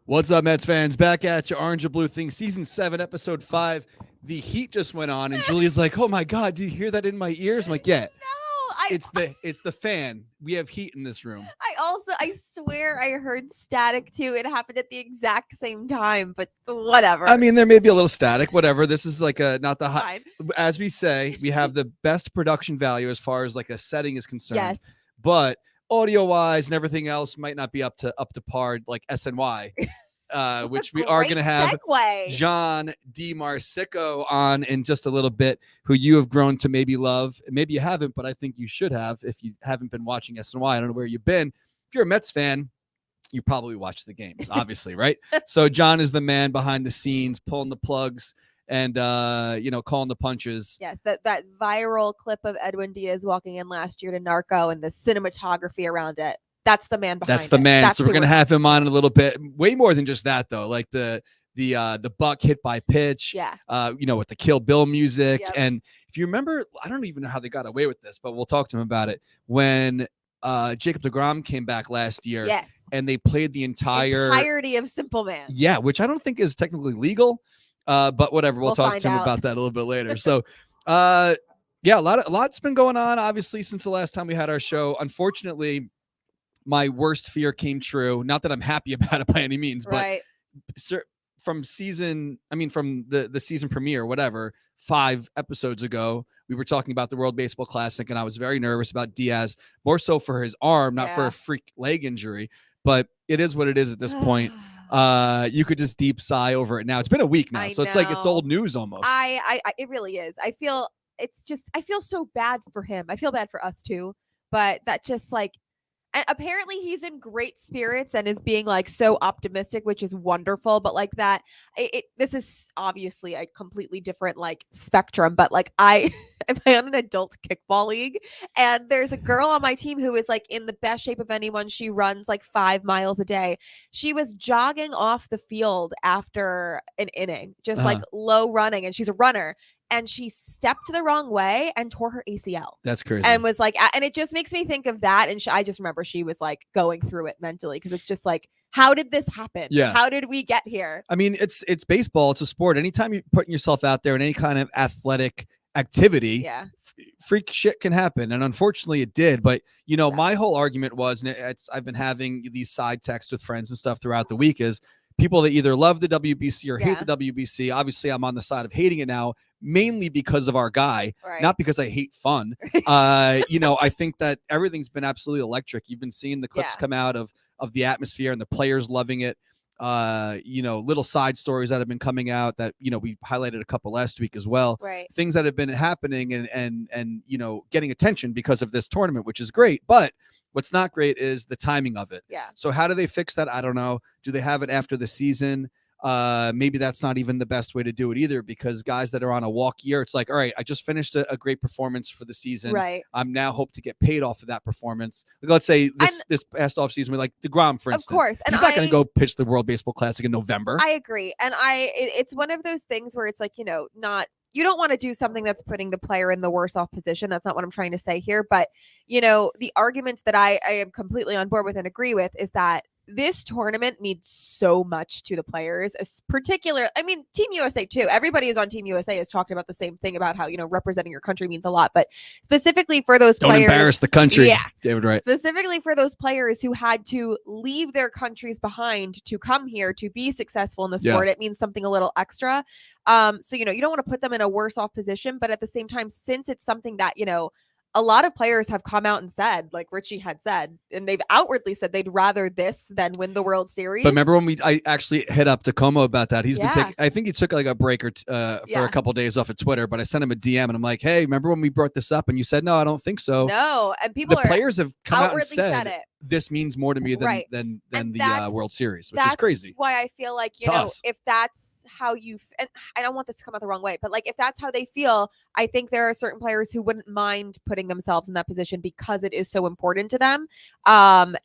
What's up, Mets fans? Back at you, Orange and Blue Thing, Season 7, Episode 5. The Heat just went on, and Julia's like, oh my God, do you hear that in my ears? I'm like, yeah, No, it's the fan. We have heat in this room. I swear I heard static too. It happened at the exact same time, but whatever. I mean, there may be a little static, whatever. This is like not the high. Fine. As we say, we have the best production value as far as like a setting is concerned. Yes. But audio-wise and everything else might not be up to par like SNY. Which we are going to have segue. John DeMarsico on in just a little bit, who you have grown to maybe love. Maybe you haven't, but I think you should have if you haven't been watching SNY. I don't know where you've been. If you're a Mets fan, you probably watch the games, obviously, right? So John is the man behind the scenes, pulling the plugs and, calling the punches. Yes, that viral clip of Edwin Diaz walking in last year to Narco and the cinematography around it. That's the man behind it. That's the man. That's so we're going to have him on in a little bit. Way more than just that, though. Like the buck hit by pitch. Yeah. With the Kill Bill music. Yep. And if you remember, I don't even know how they got away with this, but we'll talk to him about it. When Jacob deGrom came back last year. Yes. And they played the entirety of Simple Man. Yeah, which I don't think is technically legal. But whatever. We'll talk to him about that a little bit later. So yeah, a lot's been going on, obviously, since the last time we had our show. Unfortunately, my worst fear came true. Not that I'm happy about it by any means, right. But from the season premiere, whatever, 5 episodes ago, we were talking about the World Baseball Classic, and I was very nervous about Diaz, more so for his arm, not for a freak leg injury. But it is what it is at this point. You could just deep sigh over it now. It's been a week now, so it's like it's old news almost. It really is. I feel so bad for him. I feel bad for us too, but that just like. And apparently he's in great spirits and is being like so optimistic, which is wonderful. But like that, this is obviously a completely different like spectrum. But like I am on an adult kickball league, and there's a girl on my team who is like in the best shape of anyone. She runs like 5 miles a day. She was jogging off the field after an inning, just like low running, and she's a runner. And she stepped the wrong way and tore her ACL. That's crazy. And was like, and it just makes me think of that. And I just remember she was like going through it mentally, because it's just like, how did this happen? Yeah. How did we get here? I mean, it's baseball. It's a sport. Anytime you're putting yourself out there in any kind of athletic activity, freak shit can happen. And unfortunately it did. But, my whole argument was, and I've been having these side texts with friends and stuff throughout the week, is people that either love the WBC or hate the WBC. Obviously, I'm on the side of hating it now, mainly because of our guy, not because I hate fun. I think that everything's been absolutely electric. You've been seeing the clips come out of the atmosphere and the players loving it. Little side stories that have been coming out that, we highlighted a couple last week as well. Right. Things that have been happening and getting attention because of this tournament, which is great. But what's not great is the timing of it. Yeah. So how do they fix that? I don't know. Do they have it after the season? Maybe that's not even the best way to do it either, because guys that are on a walk year, it's like, all right, I just finished a great performance for the season. Right. I'm now hope to get paid off of that performance. Like, let's say this past off season with like DeGrom, for instance. Of course. And he's not going to go pitch the World Baseball Classic in November. I agree. And it's one of those things where it's like, you don't want to do something that's putting the player in the worse off position. That's not what I'm trying to say here. But, the arguments that I am completely on board with and agree with is that this tournament means so much to the players, Team USA too. Everybody who's on Team USA has talked about the same thing about how, representing your country means a lot, but specifically for those players. Don't embarrass the country. Yeah. David Wright. Specifically for those players who had to leave their countries behind to come here to be successful in the sport. It means something a little extra. So, you don't want to put them in a worse off position, but at the same time, since it's something that, a lot of players have come out and said, like Richie had said, and they've outwardly said they'd rather this than win the World Series. But remember when I actually hit up Tacoma about that? He's been taking, I think he took like a break for a couple of days off of Twitter, but I sent him a DM and I'm like, hey, remember when we brought this up and you said, no, I don't think so. No. And the players have come out and said it. This means more to me than the World Series, which is crazy. That's why I feel like, if that's how you, and I don't want this to come out the wrong way, but like, if that's how they feel, I think there are certain players who wouldn't mind putting themselves in that position because it is so important to them. And,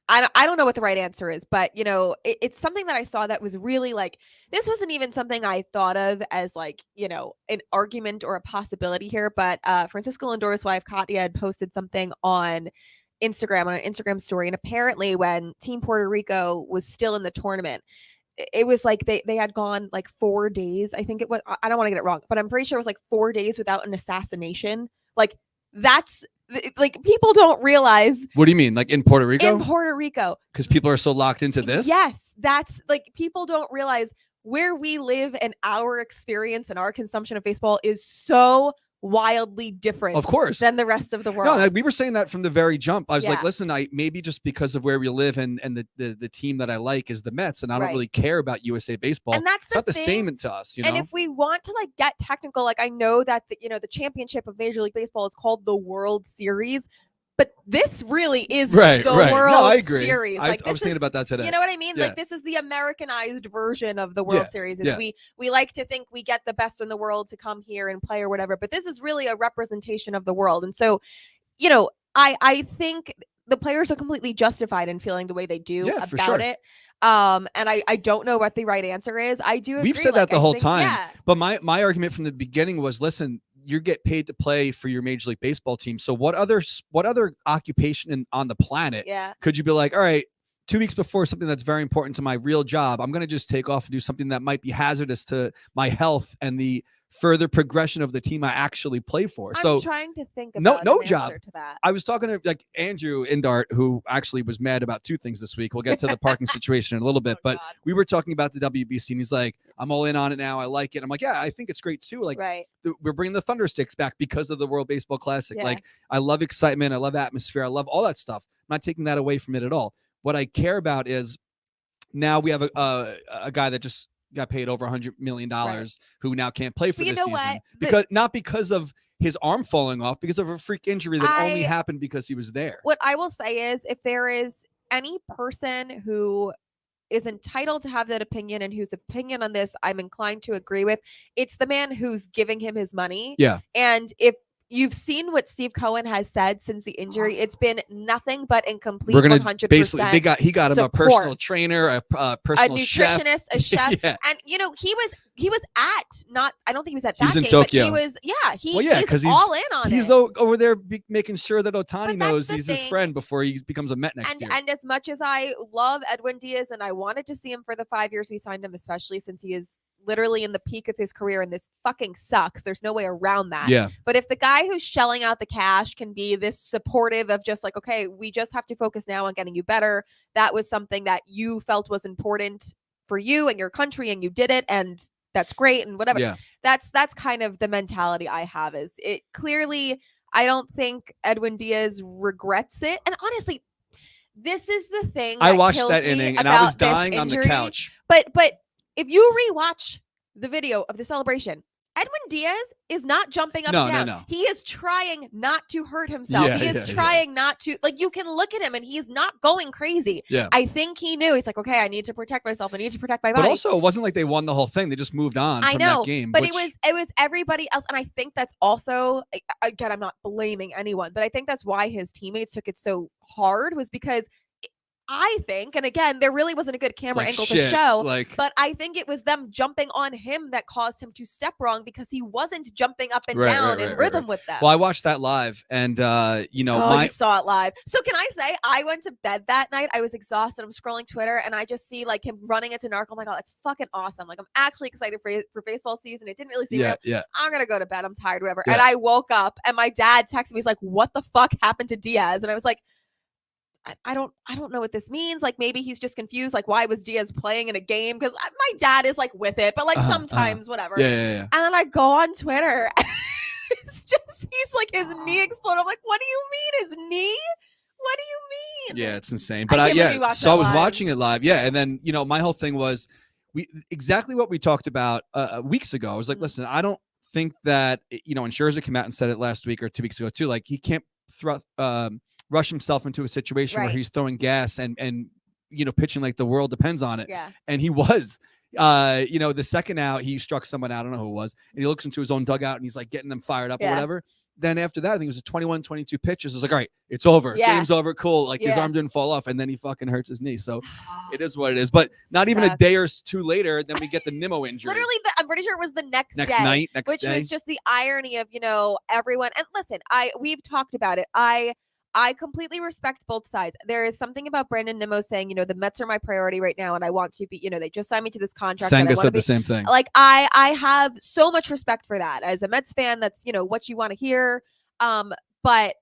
I don't know what the right answer is, but it's something that I saw that was really like, this wasn't even something I thought of as like, an argument or a possibility here, but Francisco Lindor's wife, Katya, had posted something on Instagram on an Instagram story, and apparently when Team Puerto Rico was still in the tournament, it was like they had gone like 4 days. I think it was. I don't want to get it wrong, but I'm pretty sure it was like 4 days without an assassination. Like that's like people don't realize. What do you mean? Like in Puerto Rico? In Puerto Rico, because people are so locked into this. Yes, that's like people don't realize where we live and our experience and our consumption of baseball is so wildly different, of course, than the rest of the world. No, we were saying that from the very jump. I was like, listen, maybe just because of where we live and the team that I like is the Mets, and I don't really care about USA baseball. And that's it's not the same to us, you know. And if we want to like get technical, like I know that the championship of Major League Baseball is called the World Series. But this really is the World Series. I was thinking about that today. You know what I mean? Yeah. Like this is the Americanized version of the World Series. We like to think we get the best in the world to come here and play or whatever, but this is really a representation of the world. And so, I think the players are completely justified in feeling the way they do about it. And I don't know what the right answer is. I do agree. We've said that the whole time. But my argument from the beginning was, listen, you get paid to play for your Major League Baseball team. So what other occupation on the planet could you be like, all right, 2 weeks before something that's very important to my real job, I'm going to just take off and do something that might be hazardous to my health and the further progression of the team I actually play for. I'm trying to think about no an job answer to that. I was talking to like Andrew Indart, who actually was mad about 2 things this week. We'll get to the parking situation in a little bit, but we were talking about the WBC, and he's like, I'm all in on it now. I like it. I'm like, yeah, I think it's great too. Like we're bringing the Thunder Sticks back because of the World Baseball Classic. Like I love excitement. I love atmosphere. I love all that stuff. I'm not taking that away from it at all. What I care about is now we have a guy that just got paid over $100 million who now can't play for this season because of his arm falling off, because of a freak injury that only happened because he was there. What I will say is, if there is any person who is entitled to have that opinion and whose opinion on this I'm inclined to agree with, it's the man who's giving him his money. Yeah. And if you've seen what Steve Cohen has said since the injury, it's been nothing but in complete 100%. Basically, he got him a personal trainer, a personal nutritionist, a chef, and he was at I don't think he was at that game, Tokyo. But he's all in on it. He's over there making sure that Ohtani knows he's his friend before he becomes a Met next year. And as much as I love Edwin Diaz and I wanted to see him for the 5 years we signed him, especially since he is literally in the peak of his career and this fucking sucks, there's no way around that. But if the guy who's shelling out the cash can be this supportive of just like, okay, we just have to focus now on getting you better, that was something that you felt was important for you and your country and you did it, and that's great and whatever. That's kind of the mentality I have. Is it clearly, I don't think Edwin Diaz regrets it. And honestly, this is the thing I watched that inning and I was dying on the couch. But if you rewatch the video of the celebration, Edwin Diaz is not jumping up and down. No. He is trying not to hurt himself. He is trying not to, like, you can look at him and he's not going crazy. I think he knew. He's like, okay, I need to protect myself. I need to protect my body. But also, it wasn't like they won the whole thing. They just moved on from that game. But it was everybody else. And I think that's also, again, I'm not blaming anyone, but I think that's why his teammates took it so hard, was because I think, and again, there really wasn't a good camera angle to show, but I think it was them jumping on him that caused him to step wrong, because he wasn't jumping up and down in rhythm with them. Well, I watched that live, and you saw it live. So can I say, I went to bed that night. I was exhausted. I'm scrolling Twitter, and I just see like him running into Narco. Oh my God, that's fucking awesome. Like, I'm actually excited for baseball season. It didn't really seem real. I'm gonna go to bed. I'm tired, whatever. And I woke up, and my dad texted me. He's like, "What the fuck happened to Diaz?" And I was like, I don't know what this means. Like, maybe he's just confused. Like, why was Diaz playing in a game? Because my dad is like with it, but like sometimes whatever. And then I go on Twitter. It's just, he's like, his knee exploded. I'm like, what do you mean his knee? What do you mean? Yeah, it's insane. But so I was watching it live. Yeah. And then, my whole thing was exactly what we talked about weeks ago. I was like, listen, I don't think that, and Scherzer came out and said it last week or 2 weeks ago too. Like, he can't rush himself into a situation where he's throwing gas and pitching like the world depends on it. And he was, the second out, he struck someone out. I don't know who it was. And he looks into his own dugout and he's like getting them fired up or whatever. Then after that, I think it was a 21, 22 pitches. I was like, all right, it's over. Game's over. Cool. Like his arm didn't fall off, and then he fucking hurts his knee. So it is what it is. But not even a day or two later, then we get the Nimmo injury. Literally, I'm pretty sure it was the next day, night, which was just the irony of, everyone. And listen, we've talked about it. I completely respect both sides. There is something about Brandon Nimmo saying, the Mets are my priority right now, and I want to be, they just signed me to this contract. Senga said the same thing. Like, I have so much respect for that. As a Mets fan, that's, what you want to hear. But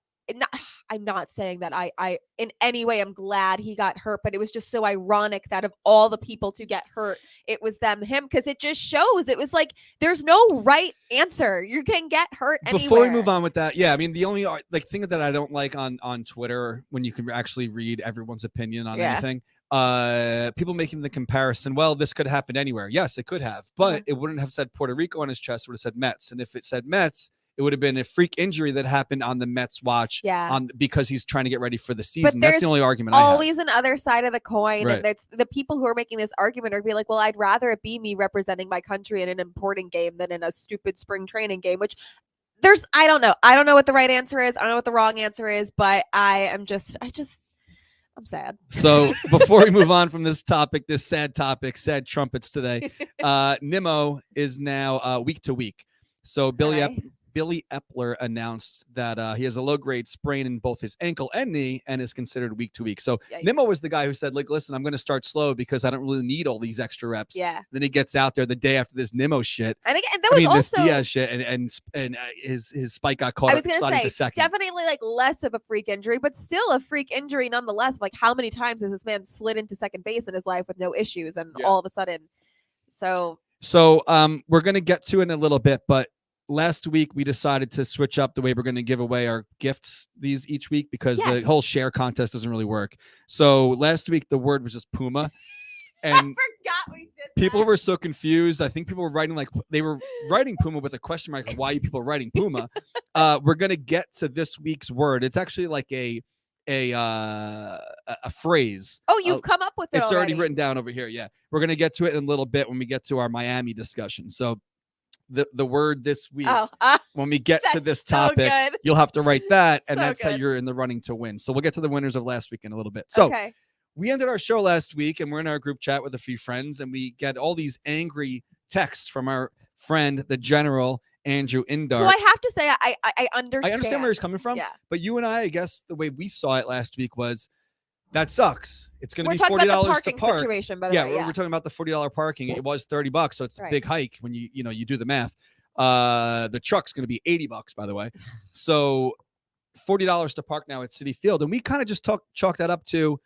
I'm not saying that I in any way am glad he got hurt, but it was just so ironic that of all the people to get hurt, it was him, because it just shows it was like there's no right answer. You can get hurt anywhere. Before we move on with that, I mean, the only thing that I don't like on Twitter, when you can actually read everyone's opinion on anything, people making the comparison, well, this could happen anywhere. Yes, it could have, but it wouldn't have said Puerto Rico on his chest. It would have said Mets. And if it said Mets, it would have been a freak injury that happened on the Mets watch because he's trying to get ready for the season. That's the only argument I have. Always another side of the coin. Right. And that's the people who are making this argument are be like, well, I'd rather it be me representing my country in an important game than in a stupid spring training game, which I don't know. I don't know what the right answer is. I don't know what the wrong answer is, but I'm sad. So before we move on from this topic, this sad topic, sad trumpets today, Nimmo is now week to week. So Billy Epler announced that he has a low-grade sprain in both his ankle and knee and is considered week to week. So Nimmo was the guy who said, like, listen, I'm going to start slow because I don't really need all these extra reps. Yeah. Then he gets out there the day after this Nimmo shit. And again, this Diaz shit and his spike got caught. I was going to say, definitely like less of a freak injury, but still a freak injury nonetheless. Like, how many times has this man slid into second base in his life with no issues and all of a sudden? So we're going to get to it in a little bit, but last week, we decided to switch up the way we're going to give away our gifts each week because the whole share contest doesn't really work. So last week, the word was just Puma. And I forgot we did that. People were so confused. I think people were writing they were writing Puma with a question mark. Why are people writing Puma? We're going to get to this week's word. It's actually like a phrase. Oh, you've come up with it. It's already written down over here. Yeah. We're going to get to it in a little bit when we get to our Miami discussion. So the word this week, when we get to this topic, you'll have to write that, and that's how you're in the running to win. So we'll get to the winners of last week in a little bit. So we ended our show last week, and we're in our group chat with a few friends, and we get all these angry texts from our friend, the General Andrew Indar. Well, I have to say, I understand. I understand where he's coming from, but you and I guess the way we saw it last week was, that sucks. It's going to be $40 to park. Situation, by the way. We're talking about the $40 parking. It was $30, so it's a big hike when you do the math. The truck's going to be $80, by the way. So $40 to park now at Citi Field, and we kind of just chalk that up to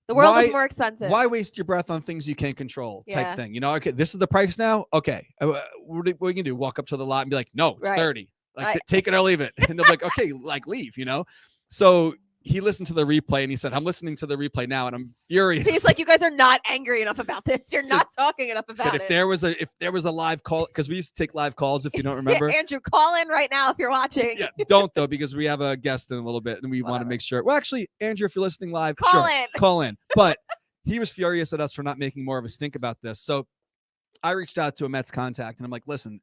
the world is more expensive. Why waste your breath on things you can't control? Type thing. Okay, this is the price now. Okay, what are you gonna do? Walk up to the lot and be like, no, it's 30. Like take it or leave it. And they're like, okay, like leave. So he listened to the replay and he said, I'm listening to the replay now and I'm furious. He's like, you guys are not angry enough about this. You're not talking enough about it. If there was a live call, because we used to take live calls, if you don't remember. Andrew, call in right now if you're watching. Yeah, don't though, because we have a guest in a little bit and we want to make sure. Well, actually, Andrew, if you're listening live, call in. But he was furious at us for not making more of a stink about this. So I reached out to a Mets contact and I'm like, listen,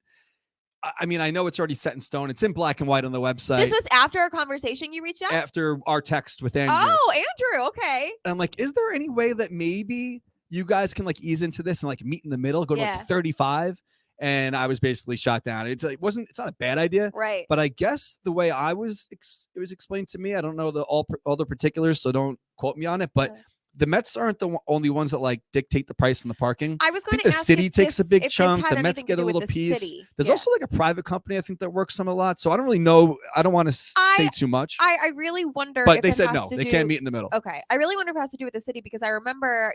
I mean, I know it's already set in stone. It's in black and white on the website. This was after our conversation you reached out? After our text with Andrew. Oh, Andrew. Okay. And I'm like, is there any way that maybe you guys can like ease into this and like meet in the middle, go to like 35? And I was basically shot down. It's not a bad idea. Right. But I guess the way it was explained to me, I don't know all the particulars, so don't quote me on it, but the Mets aren't the only ones that like dictate the price in the parking. I was going to ask the city takes a big chunk. The Mets get a little piece. City. There's also like a private company I think that works some a lot. So I don't really know. I don't want to say too much. I really wonder. But they said no. They can't meet in the middle. Okay. I really wonder if it has to do with the city because I remember,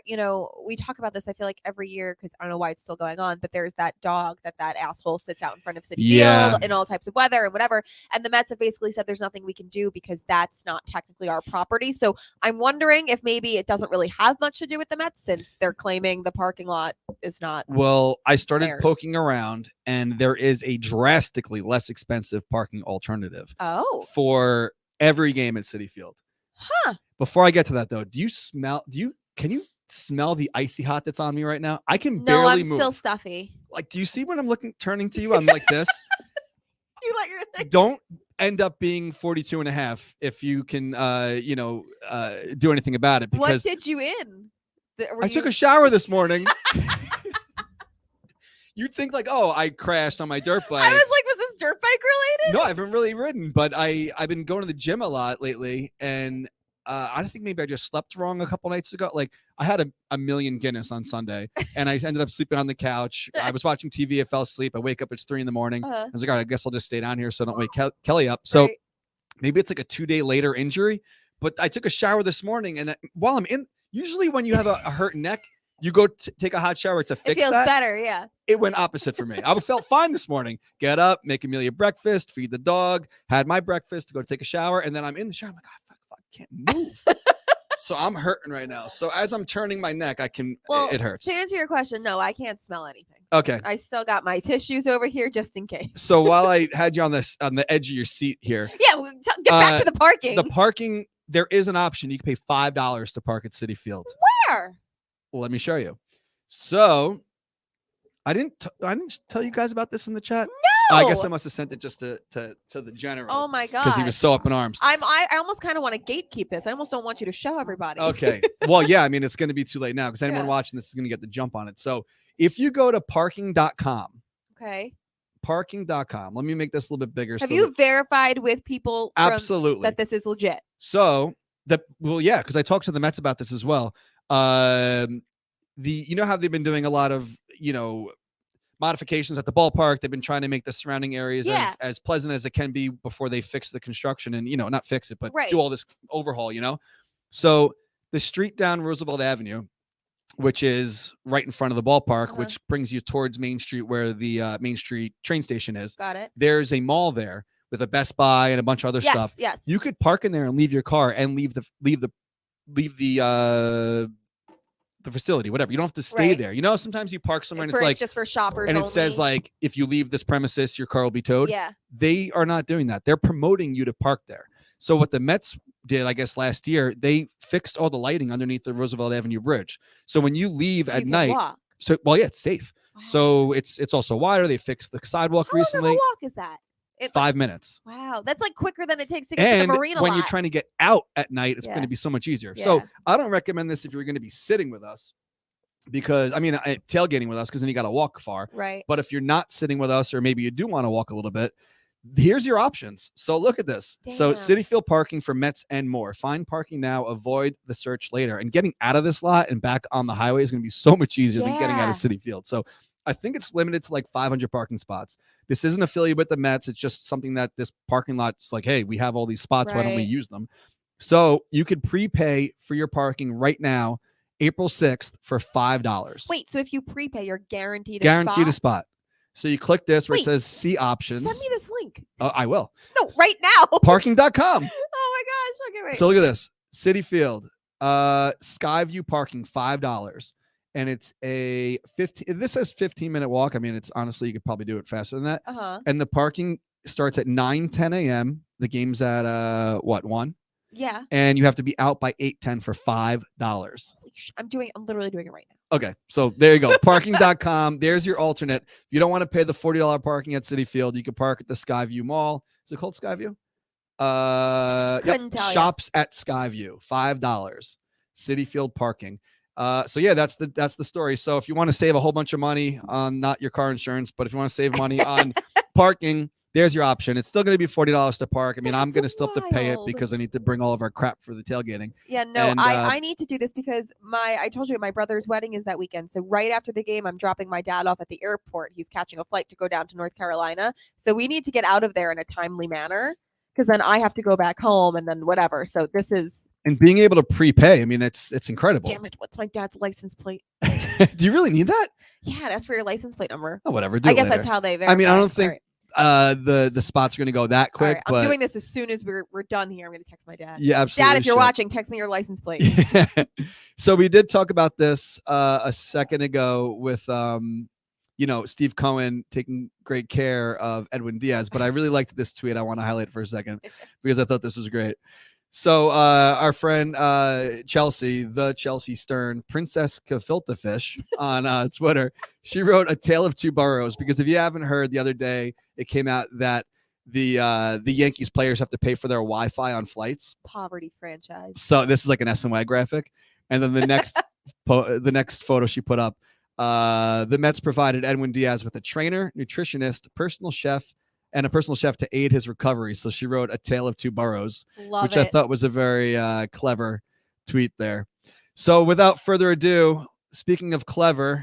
we talk about this. I feel like every year because I don't know why it's still going on, but there's that dog that asshole sits out in front of Citi Field in all types of weather and whatever. And the Mets have basically said there's nothing we can do because that's not technically our property. So I'm wondering if maybe it doesn't really have much to do with the Mets since they're claiming the parking lot is not. Well, I started poking around and there is a drastically less expensive parking alternative for every game at Citi Field. Huh. Before I get to that though, can you smell the icy hot that's on me right now? I can barely move. No, I'm still stuffy. Like, do you see when I'm turning to you? I'm like this. You let your thing. Don't end up being 42 and a half if you can, do anything about it. Because what did you in? I took a shower this morning. You'd think like, oh, I crashed on my dirt bike. I was like, was this dirt bike related? No, I haven't really ridden, but I've been going to the gym a lot lately, and I think maybe I just slept wrong a couple nights ago. Like I had a million Guinness on Sunday, and I ended up sleeping on the couch. I was watching TV. I fell asleep. I wake up. It's 3 a.m. I was like, all right, I guess I'll just stay down here so I don't wake Kelly up. So maybe it's like a 2-day later injury. But I took a shower this morning, and while I'm in, usually when you have a hurt neck, you go take a hot shower to fix that. It feels better, yeah. It went opposite for me. I felt fine this morning. Get up, make Amelia breakfast, feed the dog, had my breakfast to go take a shower, and then I'm in the shower. I'm like, I can't move. So I'm hurting right now. So as I'm turning my neck, it hurts. To answer your question, no, I can't smell anything. Okay. I still got my tissues over here just in case. So while I had you on the edge of your seat here. Yeah, get back to the parking. The parking, there is an option. You can pay $5 to park at Citi Field. Where? Well, let me show you. So I didn't tell you guys about this in the chat. No. I guess I must have sent it just to the general. Oh my god. Because he was so up in arms. I almost kind of want to gatekeep this. I almost don't want you to show everybody. Okay. Well, yeah, I mean it's going to be too late now because anyone watching this is going to get the jump on it. So if you go to parking.com. Okay. Parking.com. Let me make this a little bit bigger. Have you verified with people absolutely that this is legit? So because I talked to the Mets about this as well. You know how they've been doing a lot of, modifications at the ballpark. They've been trying to make the surrounding areas as pleasant as it can be before they fix the construction and, not fix it, but do all this overhaul, So the street down Roosevelt Avenue, which is right in front of the ballpark, which brings you towards Main Street where the Main Street train station is. Got it. There's a mall there with a Best Buy and a bunch of other stuff. Yes. You could park in there and leave your car and leave the facility, whatever. You don't have to stay there. Sometimes you park somewhere and it's just for shoppers and only. It says like, if you leave this premises, your car will be towed. Yeah. They are not doing that. They're promoting you to park there. So what the Mets did, I guess, last year, they fixed all the lighting underneath the Roosevelt Avenue Bridge. So when you leave at night, it's safe. Wow. So it's also wider. They fixed the sidewalk recently. How long of a walk is that? 5 minutes. Wow, that's like quicker than it takes to get to the marina. When you're trying to get out at night, it's going to be so much easier. Yeah. So I don't recommend this if you're going to be sitting with us, because tailgating with us, because then you got to walk far. Right. But if you're not sitting with us, or maybe you do want to walk a little bit, here's your options. So look at this. Damn. So Citi Field parking for Mets and more. Find parking now. Avoid the search later. And getting out of this lot and back on the highway is going to be so much easier than getting out of Citi Field. So I think it's limited to like 500 parking spots. This isn't affiliated with the Mets. It's just something that this parking lot's like, hey, we have all these spots. Why don't we use them? So you could prepay for your parking right now, April 6th, for $5. Wait, so if you prepay, you're guaranteed a spot? So you click this where it says see options. Send me this link. I will. No, right now. Parking.com. Oh my gosh. Okay, wait. So look at this. Citi Field, Skyview parking, $5. And it's a 15. This says 15-minute walk. I mean, it's honestly, you could probably do it faster than that. And the parking starts at 9:10 a.m. The game's at 1? Yeah. And you have to be out by 8:10 for $5. I'm literally doing it right now. Okay. So there you go. Parking.com. There's your alternate. If you don't want to pay the $40 parking at Citi Field, you can park at the Skyview Mall. Is it called Skyview? Shops at Skyview, $5. Citi Field parking. So yeah, that's the story. So if you want to save a whole bunch of money on not your car insurance, but if you want to save money on parking, there's your option. It's still going to be $40 to park. I mean, I'm going to still have to pay it because I need to bring all of our crap for the tailgating. Yeah, no, and, I need to do this because I told you my brother's wedding is that weekend. So right after the game, I'm dropping my dad off at the airport. He's catching a flight to go down to North Carolina. So we need to get out of there in a timely manner because then I have to go back home and then whatever. So this is. And being able to prepay, I mean, it's incredible. Damn it. What's my dad's license plate? Do you really need that? Yeah, that's for your license plate number. Oh, whatever. I guess that's how they verify. I mean, I don't think the spots are going to go that quick. Right, I'm doing this as soon as we're done here. I'm going to text my dad. Yeah, absolutely. Dad, if you're watching, text me your license plate. So we did talk about this a second ago with Steve Cohen taking great care of Edwin Diaz, but I really liked this tweet. I want to highlight it for a second because I thought this was great. So our friend Chelsea, the Chelsea Stern, Princess Gefilte Fish on Twitter, she wrote A Tale of Two Boroughs, because if you haven't heard, the other day it came out that the Yankees players have to pay for their Wi-Fi on flights. Poverty franchise. So this is like an SNY graphic. And then the next the next photo she put up, the Mets provided Edwin Diaz with a trainer, nutritionist, personal chef, and a personal chef to aid his recovery. So she wrote A Tale of Two Boroughs, which I thought was a very clever tweet there. So without further ado, speaking of clever,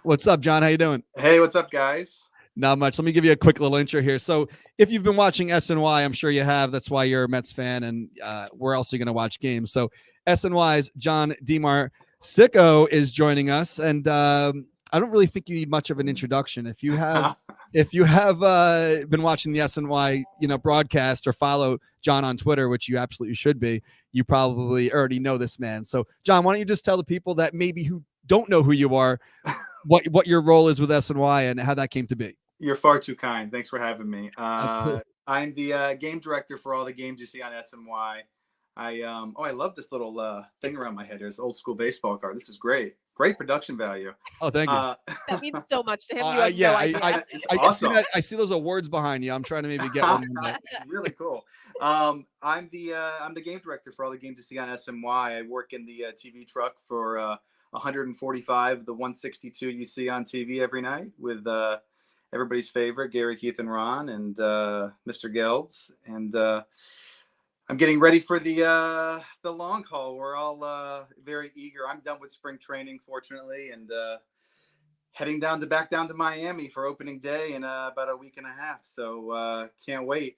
what's up, John? How you doing? Hey, what's up, guys? Not much. Let me give you a quick little intro here. So if you've been watching SNY, I'm sure you have. That's why you're a Mets fan, and where else are you going to watch games? So SNY's John DeMarsico is joining us, and I don't really think you need much of an introduction. If you have been watching the SNY broadcast or follow John on Twitter, which you absolutely should be, you probably already know this man. So John, why don't you just tell the people that maybe who don't know who you are, what your role is with SNY and how that came to be. You're far too kind. Thanks for having me. Absolutely. I'm the game director for all the games you see on SNY. I love this little thing around my head. There's old school baseball card. This is great. Great production value. Oh, thank you. That means so much to him. You have no idea. Awesome. I see those awards behind you. I'm trying to maybe get one. Really cool. I'm the game director for all the games you see on SNY. I work in the TV truck for 145, the 162 you see on TV every night with everybody's favorite, Gary, Keith, and Ron, and Mr. Gelbs. And I'm getting ready for the long haul. We're all very eager. I'm done with spring training, fortunately, and heading back down to Miami for opening day in about a week and a half. So can't wait.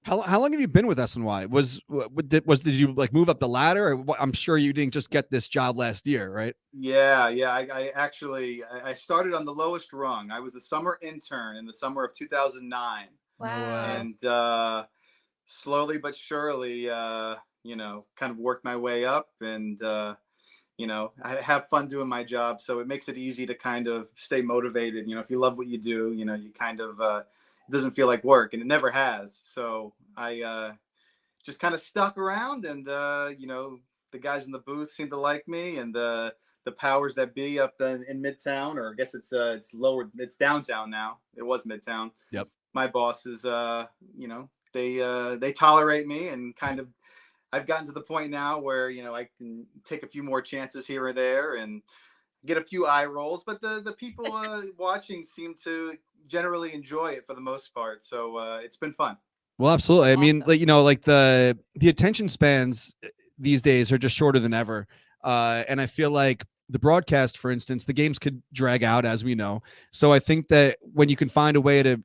How long have you been with SNY? Did you like move up the ladder? Or I'm sure you didn't just get this job last year, right? Yeah. I actually started on the lowest rung. I was a summer intern in the summer of 2009. Wow. And slowly but surely, kind of worked my way up, and I have fun doing my job, so it makes it easy to kind of stay motivated. If you love what you do, you kind of it doesn't feel like work, and it never has. So I just kind of stuck around, and the guys in the booth seem to like me, and the powers that be up in Midtown, or I guess it's downtown now. It was Midtown. Yep. My bosses, they tolerate me, and kind of I've gotten to the point now where I can take a few more chances here or there and get a few eye rolls, but the people watching seem to generally enjoy it for the most part. So it's been fun. Well, absolutely. Awesome. I mean, like the attention spans these days are just shorter than ever. And I feel like the broadcast, for instance, the games could drag out, as we know. So I think that when you can find a way to,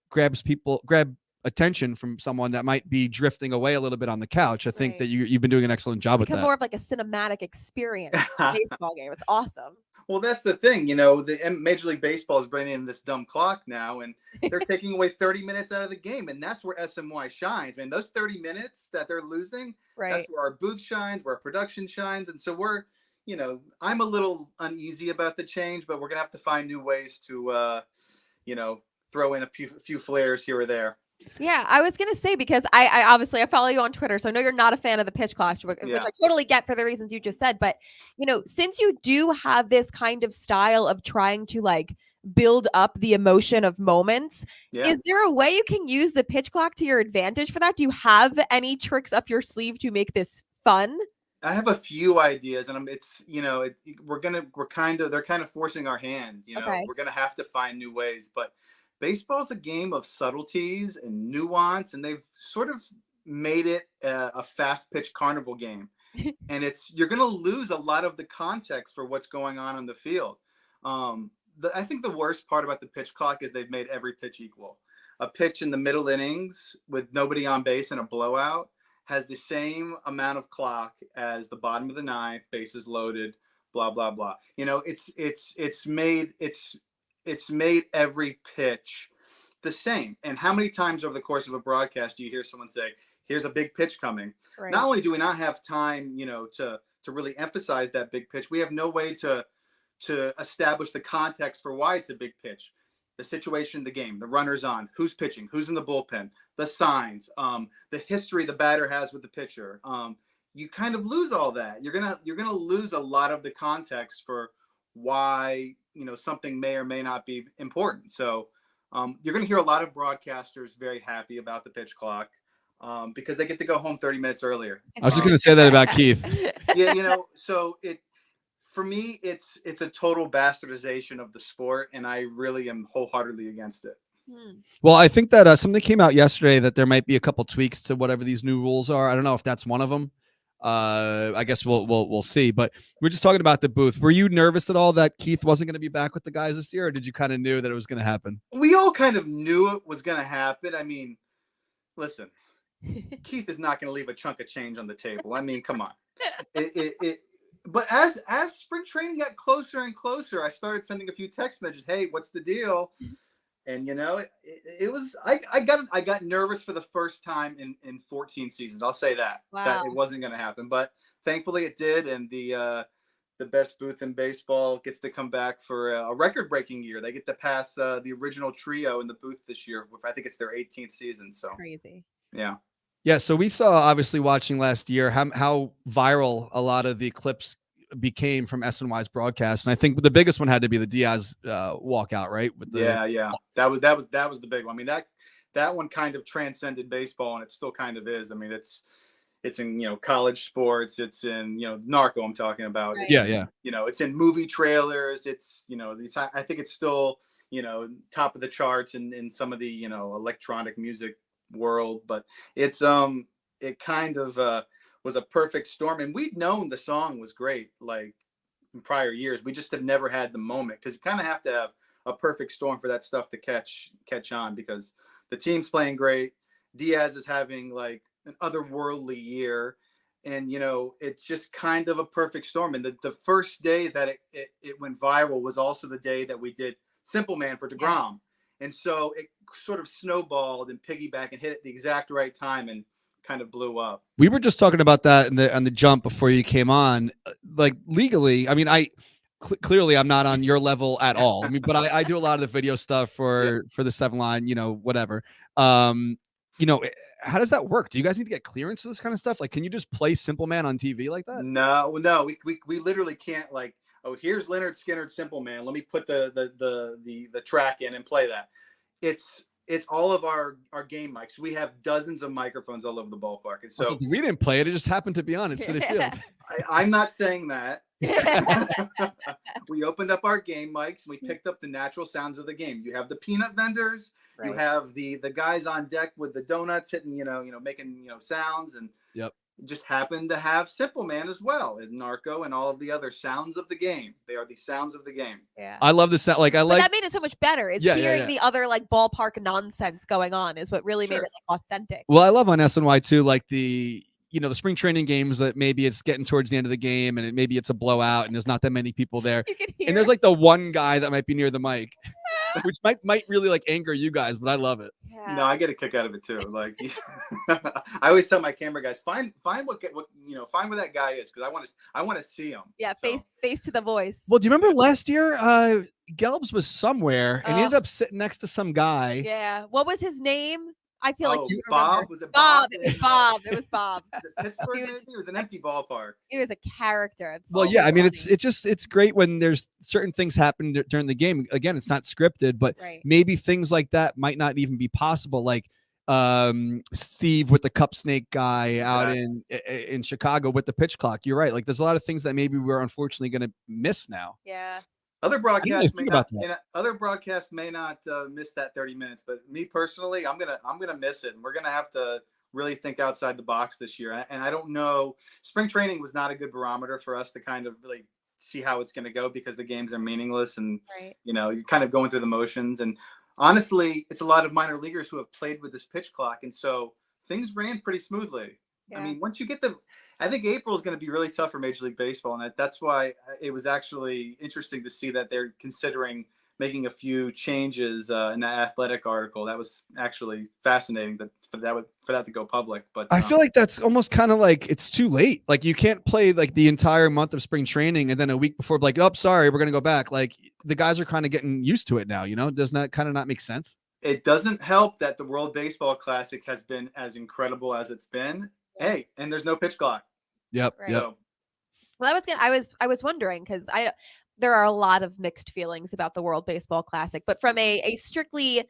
grab attention from someone that might be drifting away a little bit on the couch, I think that you've been doing an excellent job with that. More of like a cinematic experience baseball game. It's awesome. Well, that's the thing, the Major League Baseball is bringing in this dumb clock now, and they're taking away 30 minutes out of the game, and that's where SNY shines. I mean, those 30 minutes that they're losing, that's where our booth shines, where our production shines, and so we're, I'm a little uneasy about the change, but we're gonna have to find new ways to, throw in a few flares here or there. Yeah, I was gonna say, because I obviously I follow you on Twitter, so I know you're not a fan of the pitch clock, which I totally get for the reasons you just said. But since you do have this kind of style of trying to like build up the emotion of moments, is there a way you can use the pitch clock to your advantage for that? Do you have any tricks up your sleeve to make this fun? I have a few ideas, and they're kind of forcing our hand. We're gonna have to find new ways, but baseball's a game of subtleties and nuance, and they've sort of made it a fast pitch carnival game. And you're going to lose a lot of the context for what's going on the field. I think the worst part about the pitch clock is they've made every pitch equal. A pitch in the middle innings with nobody on base and a blowout has the same amount of clock as the bottom of the ninth, bases loaded, blah, blah, blah. It's made every pitch the same. And how many times over the course of a broadcast do you hear someone say, here's a big pitch coming? Right. Not only do we not have time, to really emphasize that big pitch, we have no way to establish the context for why it's a big pitch. The situation, the game, the runners on, who's pitching, who's in the bullpen, the signs, the history the batter has with the pitcher. You kind of lose all that. You're gonna lose a lot of the context for why something may or may not be important. So you're going to hear a lot of broadcasters very happy about the pitch clock because they get to go home 30 minutes earlier. I was just going to say that about Keith. Yeah, so for me, it's a total bastardization of the sport, and I really am wholeheartedly against it. Well, I think that something came out yesterday that there might be a couple tweaks to whatever these new rules are. I don't know if that's one of them. I guess we'll see. But we're just talking about the booth. Were you nervous at all that Keith wasn't going to be back with the guys this year, or did you kind of knew that it was going to happen? We all kind of knew it was going to happen. I mean, listen, Keith is not going to leave a chunk of change on the table. I mean, come on. But as spring training got closer and closer, I started sending a few text messages. Hey, what's the deal? And it was I got nervous for the first time in 14 seasons. I'll say that that it wasn't going to happen, but thankfully it did. And the best booth in baseball gets to come back for a record-breaking year. They get to pass the original trio in the booth this year. I think it's their 18th season. So crazy. Yeah. So we saw, obviously, watching last year how viral a lot of the clips became from SNY's broadcast, and I think the biggest one had to be the Diaz walkout, right? With the that was the big one. I mean, that one kind of transcended baseball, and it still kind of is. I mean, it's in college sports, it's in Narco I'm talking about. Right. Yeah. It's in movie trailers. It's I think it's still top of the charts in some of the electronic music world, but it's it kind of was a perfect storm, and we'd known the song was great like in prior years. We just have never had the moment, because you kind of have to have a perfect storm for that stuff to catch on, because the team's playing great. Diaz is having like an otherworldly year, and it's just kind of a perfect storm. And the first day that it went viral was also the day that we did Simple Man for DeGrom. And so it sort of snowballed and piggyback and hit at the exact right time and kind of blew up. We were just talking about that on the jump before you came on. Like, legally, I mean, clearly I'm not on your level at all. I mean, but I do a lot of the video stuff for the 7 Line, whatever. How does that work? Do you guys need to get clearance for this kind of stuff? Like, can you just play Simple Man on TV like that? No, we literally can't, like, oh, here's Leonard Skinner's Simple Man, let me put the track in and play that. It's all of our game mics. We have dozens of microphones all over the ballpark. And so we didn't play it. It just happened to be on at Citi Field. I'm not saying that. We opened up our game mics. We picked up the natural sounds of the game. You have the peanut vendors. Right. You have the guys on deck with the donuts hitting, making, sounds. And just happened to have Simple Man as well, and Narco, and all of the other sounds of the game. They are the sounds of the game. Yeah, I love the sound. Like, but that made it so much better. Is hearing the other like ballpark nonsense going on is what really made it like authentic. Well, I love on SNY too, like the the spring training games that maybe it's getting towards the end of the game and maybe it's a blowout and there's not that many people there, and there's like the one guy that might be near the mic. Which might really like anger you guys, but I love it. Yeah. No, I get a kick out of it too. Like, I always tell my camera guys, find find where that guy is, because I want to see him. Yeah, so. face to the voice. Well, do you remember last year? Gelbs was somewhere and he ended up sitting next to some guy. Yeah, what was his name? I feel like you Bob. Was it Bob? It was Bob. It was Bob. Pittsburgh, it was an empty ballpark. He was a character. Well, yeah, I mean, it's great when there's certain things happen during the game. Again, it's not scripted, but maybe things like that might not even be possible. Like Steve with the cup snake guy out in Chicago with the pitch clock. You're right. Like, there's a lot of things that maybe we're unfortunately going to miss now. Yeah. Other broadcasts may not miss that 30 minutes, but me personally, I'm gonna miss it, and we're gonna have to really think outside the box this year. And I don't know, spring training was not a good barometer for us to kind of really see how it's gonna go, because the games are meaningless, and you're kind of going through the motions. And honestly, it's a lot of minor leaguers who have played with this pitch clock, and so things ran pretty smoothly. Yeah. I mean, once you get I think April is going to be really tough for Major League Baseball, and that's why it was actually interesting to see that they're considering making a few changes in that Athletic article. That was actually fascinating for that to go public. But I feel like that's almost kind of like it's too late. Like, you can't play like the entire month of spring training and then a week before, like, oh, sorry, we're going to go back. Like, the guys are kind of getting used to it now. Doesn't that kind of not make sense? It doesn't help that the World Baseball Classic has been as incredible as it's been. Hey, and there's no pitch clock. Yep. Right. Yep. Well, I was wondering, because there are a lot of mixed feelings about the World Baseball Classic, but from a strictly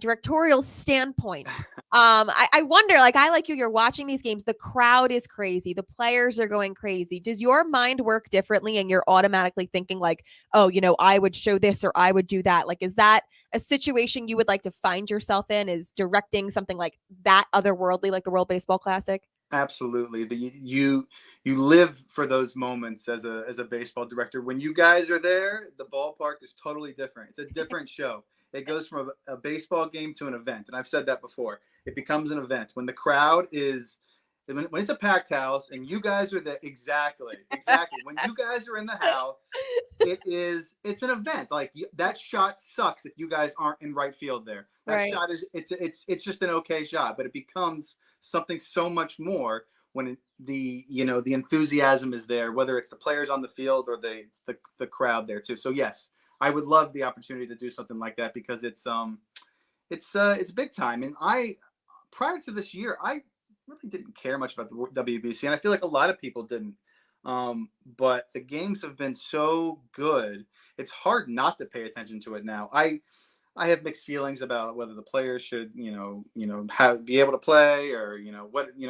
directorial standpoint, I wonder, like, I like you're watching these games, the crowd is crazy, the players are going crazy. Does your mind work differently and you're automatically thinking like, oh, I would show this or I would do that? Like, is that a situation you would like to find yourself in, is directing something like that otherworldly, like the World Baseball Classic? Absolutely. You live for those moments as a baseball director. When you guys are there, the ballpark is totally different. It's a different show. It goes from a baseball game to an event. And I've said that before. It becomes an event. When the crowd is, when it's a packed house and you guys are there, exactly. When you guys are in the house, it's an event. Like that shot sucks if you guys aren't in right field there. That shot is, it's just an okay shot, but it becomes something so much more when the enthusiasm is there, whether it's the players on the field or the crowd there too. So yes, I would love the opportunity to do something like that because it's big time. And prior to this year, I really didn't care much about the WBC, and I feel like a lot of people didn't. But the games have been so good, it's hard not to pay attention to it now. I have mixed feelings about whether the players should, be able to play or,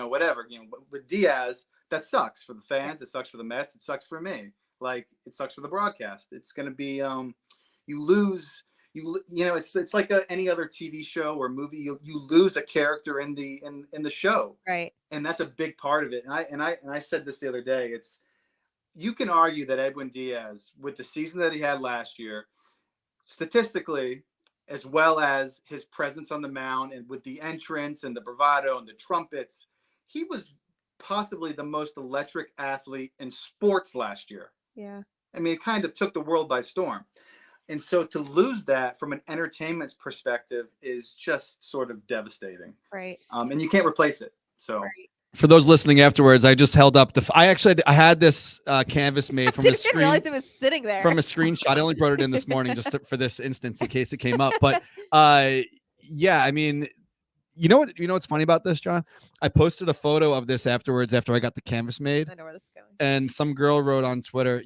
whatever. With Diaz, that sucks for the fans. It sucks for the Mets. It sucks for me. Like, it sucks for the broadcast. It's going to be, you lose. It's like any other TV show or movie. You lose a character in the show, right? And that's a big part of it. And I said this the other day. You can argue that Edwin Diaz, with the season that he had last year, statistically, as well as his presence on the mound and with the entrance and the bravado and the trumpets, he was possibly the most electric athlete in sports last year. Yeah. I mean, it kind of took the world by storm. And so to lose that from an entertainment perspective is just sort of devastating. Right. And you can't replace it. So. Right. For those listening afterwards, I just held up I had this canvas made from a screen. I didn't realize it was sitting there. From a screenshot. I only brought it in this morning just for this instance in case it came up. But yeah, I mean, you know what's funny about this, John? I posted a photo of this afterwards after I got the canvas made. I know where this is going. And some girl wrote on Twitter,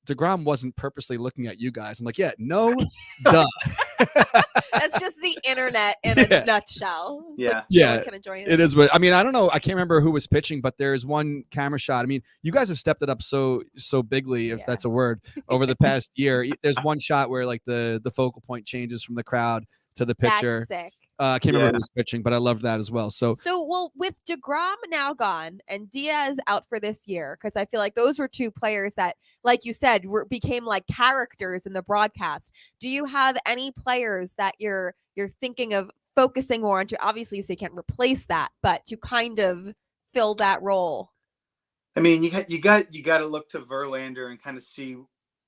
DeGrom wasn't purposely looking at you guys. I'm like, yeah, no, duh. That's just the internet in a nutshell. Yeah. Yeah. Can enjoy it. It is. But I mean, I don't know. I can't remember who was pitching, but there's one camera shot. I mean, you guys have stepped it up so bigly, if that's a word, over the past year. There's one shot where like the focal point changes from the crowd to the pitcher. That's sick. I can't remember who was pitching, but I loved that as well. So well, with DeGrom now gone and Diaz out for this year, because I feel like those were two players that, like you said, became like characters in the broadcast. Do you have any players that you're thinking of focusing more on? Obviously, you say you can't replace that, but to kind of fill that role. I mean, you got to look to Verlander and kind of see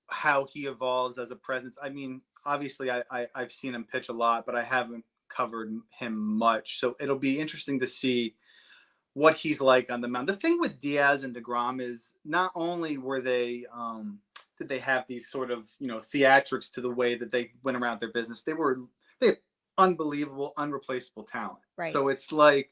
how he evolves as a presence. I mean, obviously, I've seen him pitch a lot, but I haven't covered him much, so it'll be interesting to see what he's like on the mound. The thing with Diaz and DeGrom is not only were they did they have these sort of theatrics to the way that they went around their business, they had unbelievable, unreplaceable talent. Right. So it's like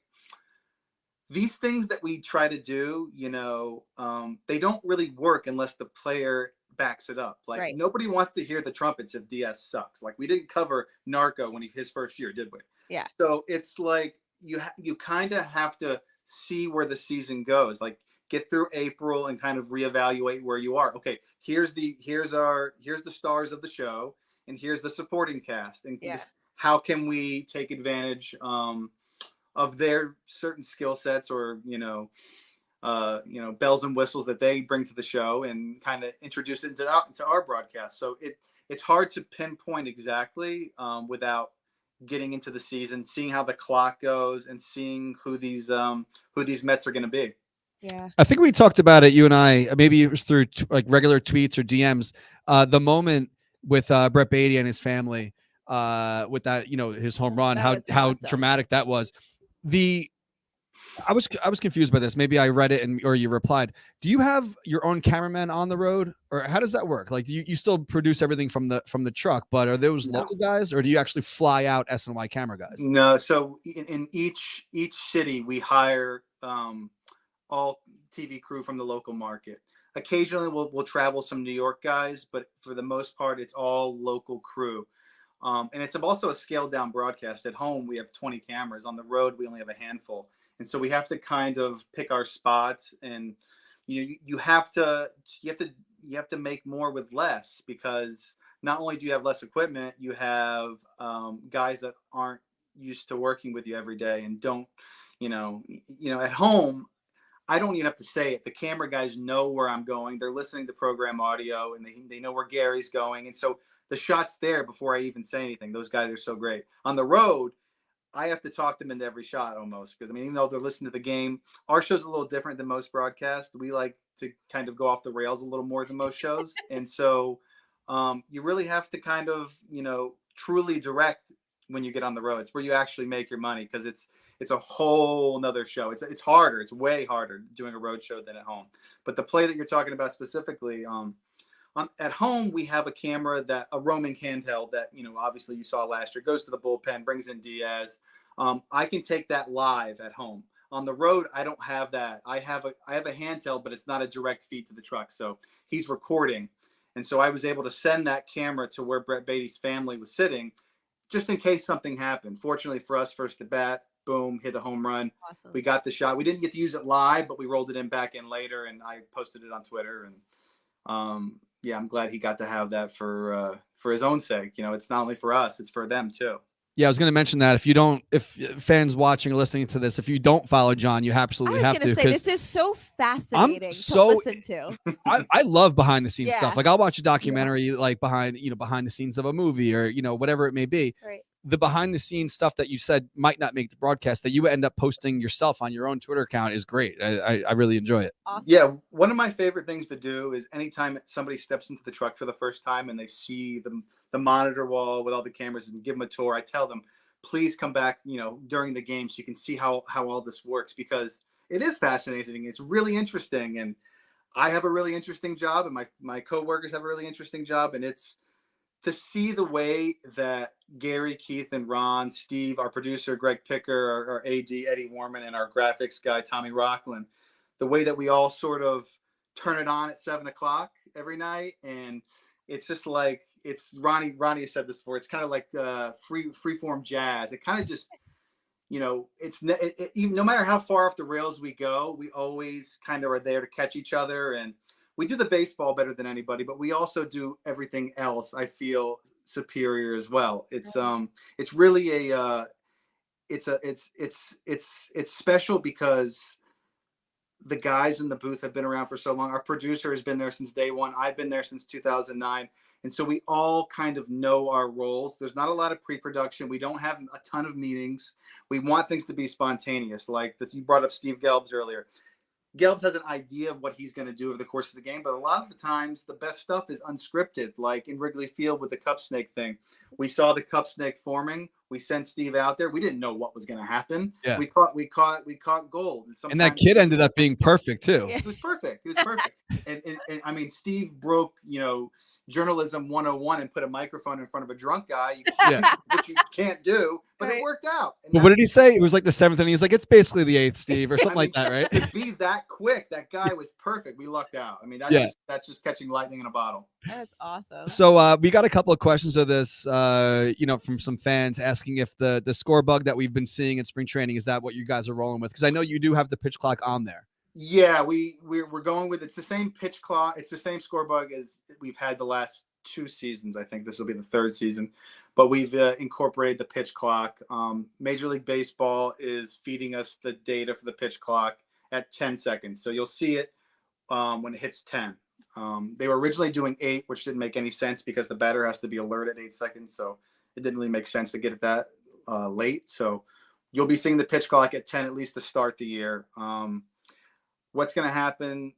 these things that we try to do, they don't really work unless the player backs it up. Like nobody wants to hear the trumpets if Diaz sucks. Like we didn't cover Narco when his first year, did we? Yeah. So it's like you kind of have to see where the season goes. Like get through April and kind of reevaluate where you are. Okay, here's the stars of the show, and here's the supporting cast, and how can we take advantage of their certain skill sets or bells and whistles that they bring to the show and kind of introduce it into our broadcast. So it's hard to pinpoint exactly without getting into the season, seeing how the clock goes and seeing who these Mets are going to be. Yeah. I think we talked about it, you and I, maybe it was through like regular tweets or DMs, the moment with Brett Beatty and his family with that, his home run, how awesome. Dramatic that was. I was confused by this. Maybe I read it or you replied. Do you have your own cameraman on the road, or how does that work? Like, you still produce everything from the truck, but are those local guys, or do you actually fly out SNY camera guys? No. So in each city, we hire all TV crew from the local market. Occasionally, we'll travel some New York guys, but for the most part, it's all local crew. And it's also a scaled down broadcast. At home, we have 20 cameras. On the road, we only have a handful. And so we have to kind of pick our spots, and you have to make more with less, because not only do you have less equipment, you have guys that aren't used to working with you every day and don't, at home, I don't even have to say it. The camera guys know where I'm going. They're listening to program audio, and they know where Gary's going. And so the shot's there before I even say anything. Those guys are so great. On the road, I have to talk them into every shot almost, because, even though they're listening to the game, our show's a little different than most broadcasts. We like to kind of go off the rails a little more than most shows. And so you really have to kind of, truly direct when you get on the road. It's where you actually make your money, because it's a whole nother show. It's harder. It's way harder doing a road show than at home. But the play that you're talking about specifically, at home, we have a camera, a roaming handheld that, obviously you saw last year, goes to the bullpen, brings in Diaz. I can take that live at home. On the road, I don't have that. I have a handheld, but it's not a direct feed to the truck. So he's recording. And so I was able to send that camera to where Brett Beatty's family was sitting, just in case something happened. Fortunately for us, first at bat, boom, hit a home run. Awesome. We got the shot. We didn't get to use it live, but we rolled it back in later, and I posted it on Twitter. And yeah, I'm glad he got to have that for his own sake. It's not only for us, it's for them too. Yeah, I was going to mention that if fans watching or listening to this, if you don't follow John, you absolutely have to. This is so fascinating to listen to. I love behind the scenes stuff. Like, I'll watch a documentary like behind the scenes of a movie, or whatever it may be. Right. The behind the scenes stuff that you said might not make the broadcast, that you end up posting yourself on your own Twitter account, is great. I really enjoy it. Awesome. Yeah, one of my favorite things to do is anytime somebody steps into the truck for the first time and they see the monitor wall with all the cameras and give them a tour, I tell them, please come back, during the game, so you can see how all this works, because it is fascinating. It's really interesting, and I have a really interesting job, and my coworkers have a really interesting job, and it's to see the way that Gary, Keith, and Ron, Steve, our producer, Greg Picker, our AD, Eddie Warman, and our graphics guy, Tommy Rockland, the way that we all sort of turn it on at 7:00 every night. And it's just like, it's Ronnie has said this before. It's kind of like freeform jazz. It kind of just, even no matter how far off the rails we go, we always kind of are there to catch each other. And we do the baseball better than anybody, but we also do everything else, I feel, superior as well. It's really it's special, because the guys in the booth have been around for so long. Our producer has been there since day one. I've been there since 2009. And so we all kind of know our roles. There's not a lot of pre-production. We don't have a ton of meetings. We want things to be spontaneous. Like this, you brought up Steve Gelbs earlier. Gelbs has an idea of what he's going to do over the course of the game, but a lot of the times the best stuff is unscripted, like in Wrigley Field with the cup snake thing. We saw the cup snake forming. We sent Steve out there. We didn't know what was going to happen. Yeah. We caught gold. And that kid ended up being perfect too. He was perfect. And I mean, Steve broke, journalism 101 and put a microphone in front of a drunk guy, which you can't do, but it worked out. But what did he say? It was like the 7th inning. He's like, it's basically the 8th, Steve, or something like that, right? To be that quick, that guy was perfect. We lucked out. I mean, that's just catching lightning in a bottle. That's awesome. So we got a couple of questions of this, from some fans asking if the score bug that we've been seeing in spring training, is that what you guys are rolling with? Because I know you do have the pitch clock on there. Yeah, we're going with, it's the same pitch clock. It's the same score bug as we've had the last 2 seasons. I think this will be the 3rd season, but we've incorporated the pitch clock. Major League Baseball is feeding us the data for the pitch clock at 10 seconds. So you'll see it when it hits 10. They were originally doing 8, which didn't make any sense because the batter has to be alert at 8 seconds. So it didn't really make sense to get it that late. So you'll be seeing the pitch clock at 10 at least to start the year. What's going to happen,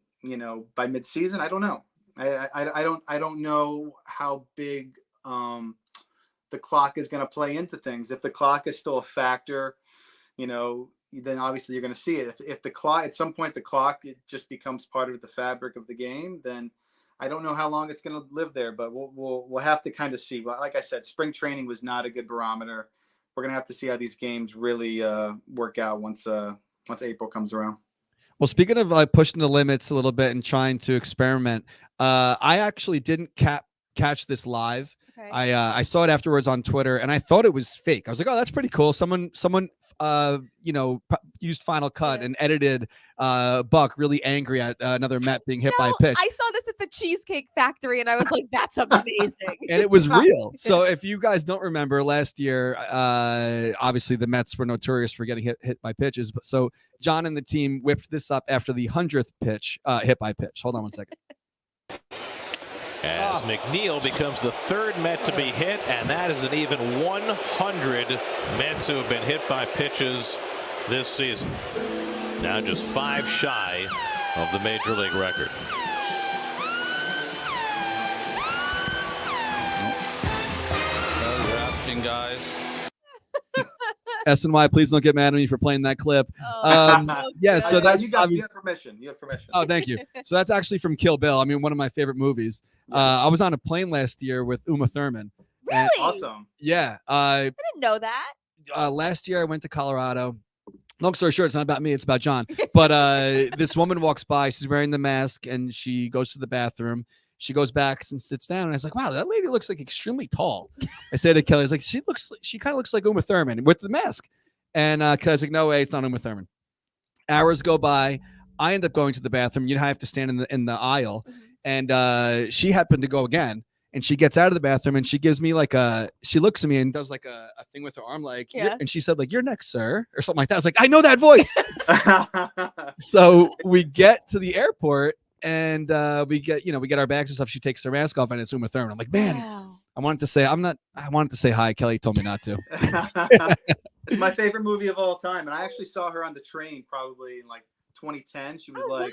by midseason? I don't know. I don't know how big the clock is going to play into things. If the clock is still a factor, then obviously you're going to see it. If the clock, at some point, it just becomes part of the fabric of the game, then I don't know how long it's going to live there. But we'll have to kind of see. Well, like I said, spring training was not a good barometer. We're going to have to see how these games really work out once April comes around. Well, speaking of pushing the limits a little bit and trying to experiment, I actually didn't catch this live. Okay. I saw it afterwards on Twitter, and I thought it was fake. I was like, oh, that's pretty cool. Someone used Final Cut and edited Buck really angry at another Met being hit by a pitch. I saw this at the Cheesecake Factory, and I was like, that's amazing. And it was real. So if you guys don't remember last year, obviously the Mets were notorious for getting hit by pitches. But so John and the team whipped this up after the 100th pitch, hit by pitch. Hold on one second. As McNeil becomes the third Met to be hit, and that is an even 100 Mets who have been hit by pitches this season. Now just 5 shy of the Major League record. So you're asking, guys. SNY, please don't get mad at me for playing that clip. Yeah, so that's you have permission. You have permission. Oh, thank you. So that's actually from Kill Bill. I mean, one of my favorite movies. I was on a plane last year with Uma Thurman. Really? Awesome. Yeah. I didn't know that. Last year I went to Colorado. Long story short, it's not about me, it's about John. But this woman walks by, she's wearing the mask, and she goes to the bathroom. She goes back and sits down, and I was like, wow, that lady looks like extremely tall. I said to Kelly, I was like, she kind of looks like Uma Thurman with the mask. And Kelly's like, no way, it's not Uma Thurman. Hours go by. I end up going to the bathroom. You know, I have to stand in the aisle. And she happened to go again. And she gets out of the bathroom, and she gives me she looks at me and does like a thing with her arm, like, and she said, like, you're next, sir, or something like that. I was like, I know that voice. So we get to the airport, and we get our bags and stuff. She takes her mask off, and it's Uma Thurman. I'm like, man, I wanted to say hi. Kelly told me not to. It's my favorite movie of all time. And I actually saw her on the train probably in like 2010. She was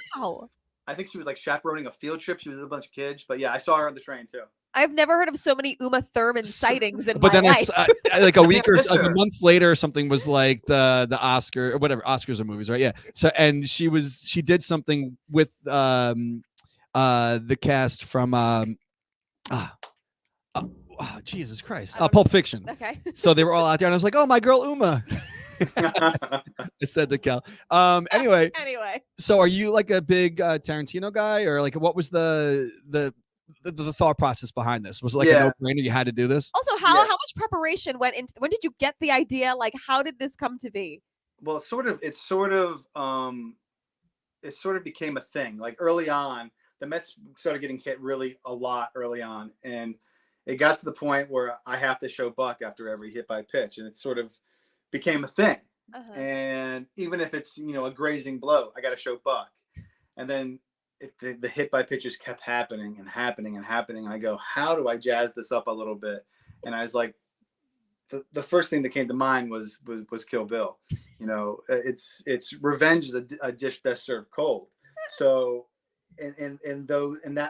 I think she was like chaperoning a field trip. She was with a bunch of kids, but yeah, I saw her on the train too. I've never heard of so many Uma Thurman sightings in but my then life. Like a week or like a month later, something was like the Oscar or whatever. Oscars are movies, right? Yeah. So and she did something with the cast from Jesus Christ, Pulp Fiction. Okay. So they were all out there, and I was like, oh, my girl Uma. I said to Cal. Anyway. So are you like a big Tarantino guy, or like what was the thought process behind this? Was it like a no-brainer? You had to do this? Also, how much preparation went into? When did you get the idea? Like, how did this come to be? Well, it sort of became a thing. Like early on, the Mets started getting hit a lot early on, and it got to the point where I have to show Buck after every hit by pitch, and it sort of became a thing. And even if it's a grazing blow, I got to show Buck. And then the hit by pitches kept happening and happening and happening. And I go, how do I jazz this up a little bit? And I was like, the first thing that came to mind was Kill Bill. It's revenge is a dish best served cold. So the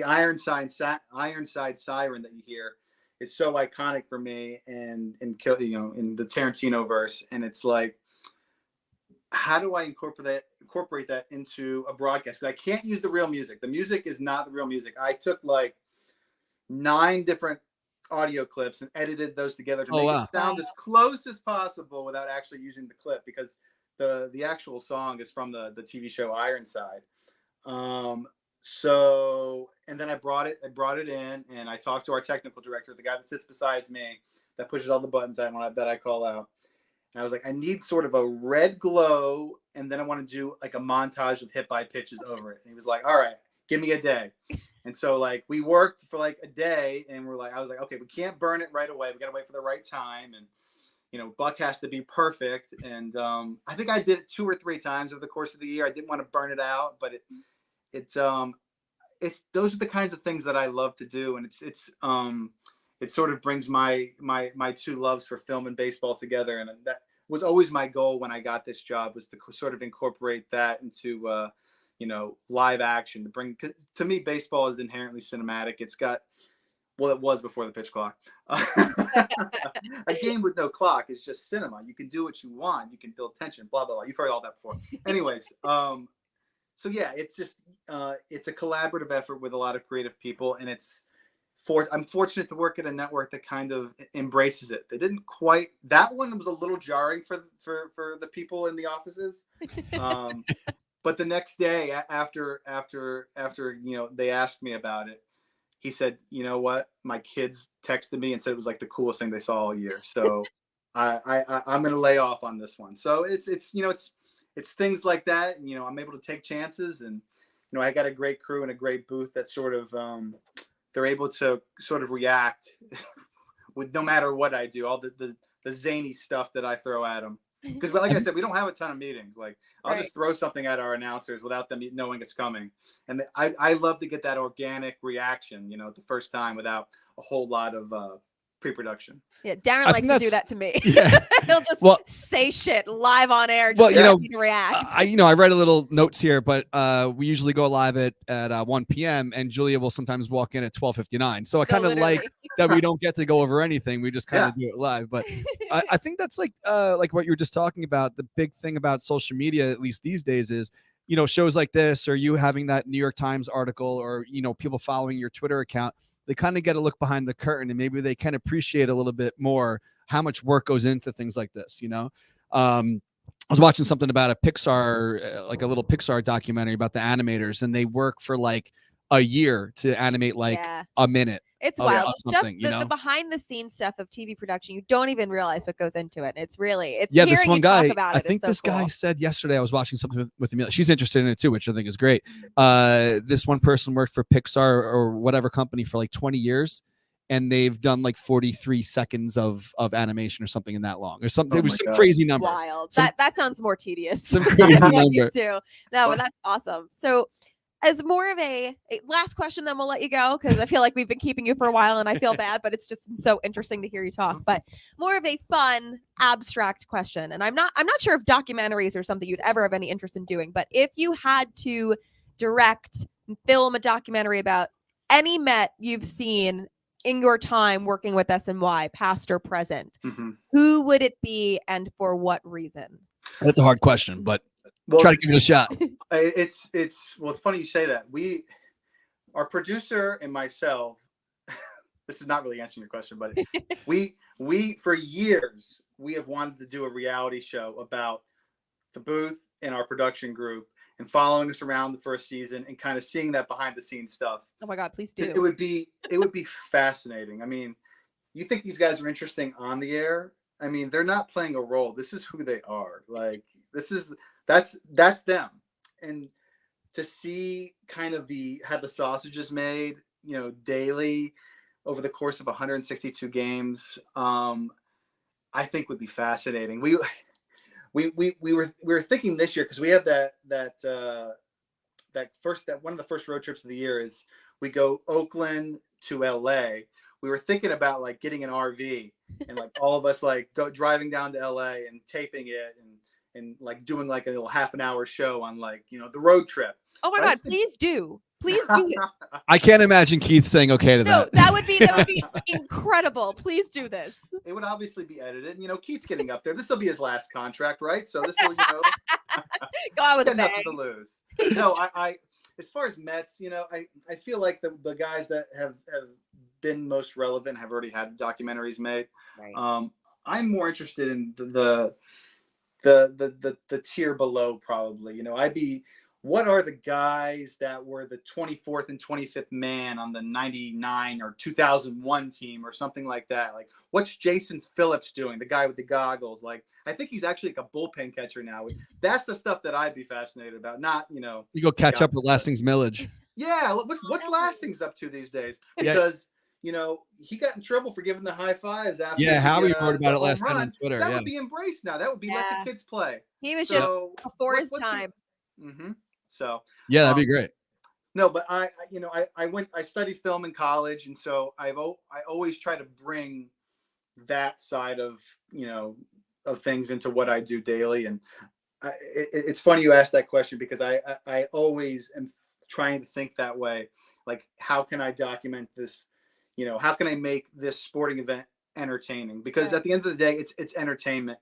Ironside siren that you hear is so iconic for me, and in the Tarantino verse. And it's like, how do I incorporate that into a broadcast? Because I can't use the real music. The music is not the real music. I took like 9 different audio clips and edited those together to make it sound as close as possible without actually using the clip, because the actual song is from the TV show Ironside. So, and then I brought it in, and I talked to our technical director, the guy that sits beside me, that pushes all the buttons that I call out. And I was like, I need sort of a red glow, and then I want to do like a montage of hit by pitches over it. And he was like, all right, give me a day. And so like we worked for like a day, and I was like, okay, we can't burn it right away. We got to wait for the right time. And, Buck has to be perfect. And I think I did it 2 or 3 times over the course of the year. I didn't want to burn it out, but it's those are the kinds of things that I love to do. And it sort of brings my 2 loves for film and baseball together. And that was always my goal when I got this job, was to sort of incorporate that into, live action, to bring, 'cause to me, baseball is inherently cinematic. It's got, well, it was before the pitch clock. A game with no clock is just cinema. You can do what you want. You can build tension, blah, blah, blah. You've heard all that before. Anyways, so yeah, it's just, it's a collaborative effort with a lot of creative people. And I'm fortunate to work at a network that kind of embraces it. They didn't quite, that one was a little jarring for the people in the offices. But the next day after they asked me about it, he said, you know what, my kids texted me and said it was like the coolest thing they saw all year. So I'm going to lay off on this one. So it's things like that. And, I'm able to take chances, and, I got a great crew and a great booth that sort of, they're able to sort of react with no matter what I do, all the zany stuff that I throw at them. Because, like I said, we don't have a ton of meetings. Like, I'll just throw something at our announcers without them knowing it's coming. And I love to get that organic reaction, the first time without a whole lot of pre-production. Yeah, Darren likes to do that to me. Yeah. He'll just say shit live on air. Just to react. I read a little notes here, but we usually go live at 1 p.m. and Julia will sometimes walk in at 12:59. So I kind of like that we don't get to go over anything. We just kind of do it live. But I think that's like what you were just talking about. The big thing about social media, at least these days, is shows like this, or you having that New York Times article, or people following your Twitter account. They kind of get a look behind the curtain, and maybe they can appreciate a little bit more how much work goes into things like this. I was watching something about a Pixar, like a little Pixar documentary about the animators, and they work for like a year to animate a minute. It's wild. The behind the scenes stuff of TV production, you don't even realize what goes into it. It's this one guy, I think this guy said yesterday, I was watching something with Amelia. She's interested in it too, which I think is great. This one person worked for Pixar or whatever company for like 20 years. And they've done like 43 seconds of animation or something in that long or something. It was some crazy number. Wild. That sounds more tedious. Some crazy number. Too. No, but that's awesome. So as more of a last question, then we'll let you go, because I feel like we've been keeping you for a while and I feel bad, but it's just so interesting to hear you talk. But more of a fun, abstract question. And I'm not sure if documentaries are something you'd ever have any interest in doing, but if you had to direct, film a documentary about any Met you've seen in your time working with SNY, past or present, who would it be and for what reason? That's a hard question, but try to give it a shot. It's funny you say that. Our producer and myself, this is not really answering your question, but we for years, we have wanted to do a reality show about the booth and our production group, and following us around the first season and kind of seeing that behind the scenes stuff. Oh my God, please do. It would be fascinating. I mean, you think these guys are interesting on the air? I mean, they're not playing a role. This is who they are. Like, that's them. And to see kind of how the sausage is made, daily over the course of 162 games, I think would be fascinating. We were thinking this year, because we have that one of the first road trips of the year is we go Oakland to LA. We were thinking about like getting an RV and like all of us like driving down to LA and taping it and like doing like a little half an hour show on like, the road trip. Oh my God, please do. Please do it. I can't imagine Keith saying okay to that. No, that would be incredible. Please do this. It would obviously be edited. Keith's getting up there. This will be his last contract, right? So this will, go out with a bang. Nothing to lose. No, I as far as Mets, I feel like the guys that have been most relevant have already had documentaries made. Right. I'm more interested in the tier below, probably. What are the guys that were the 24th and 25th man on the 99 or 2001 team or something like that? Like, what's Jason Phillips doing? The guy with the goggles. Like, I think he's actually like a bullpen catcher now. That's the stuff that I'd be fascinated about. Not, You go catch up with Lastings Millage. Yeah. What's Lastings up to these days? Because, he got in trouble for giving the high fives after. Yeah, Howie wrote about it last night on Twitter. That would be embraced now. That would be let the kids play. He was just before his time. So yeah, that'd be great. No, but I studied film in college, and so I always try to bring that side of of things into what I do daily. And it's funny you asked that question, because I always am trying to think that way. Like, how can I document this? How can I make this sporting event entertaining? Because at the end of the day, it's entertainment.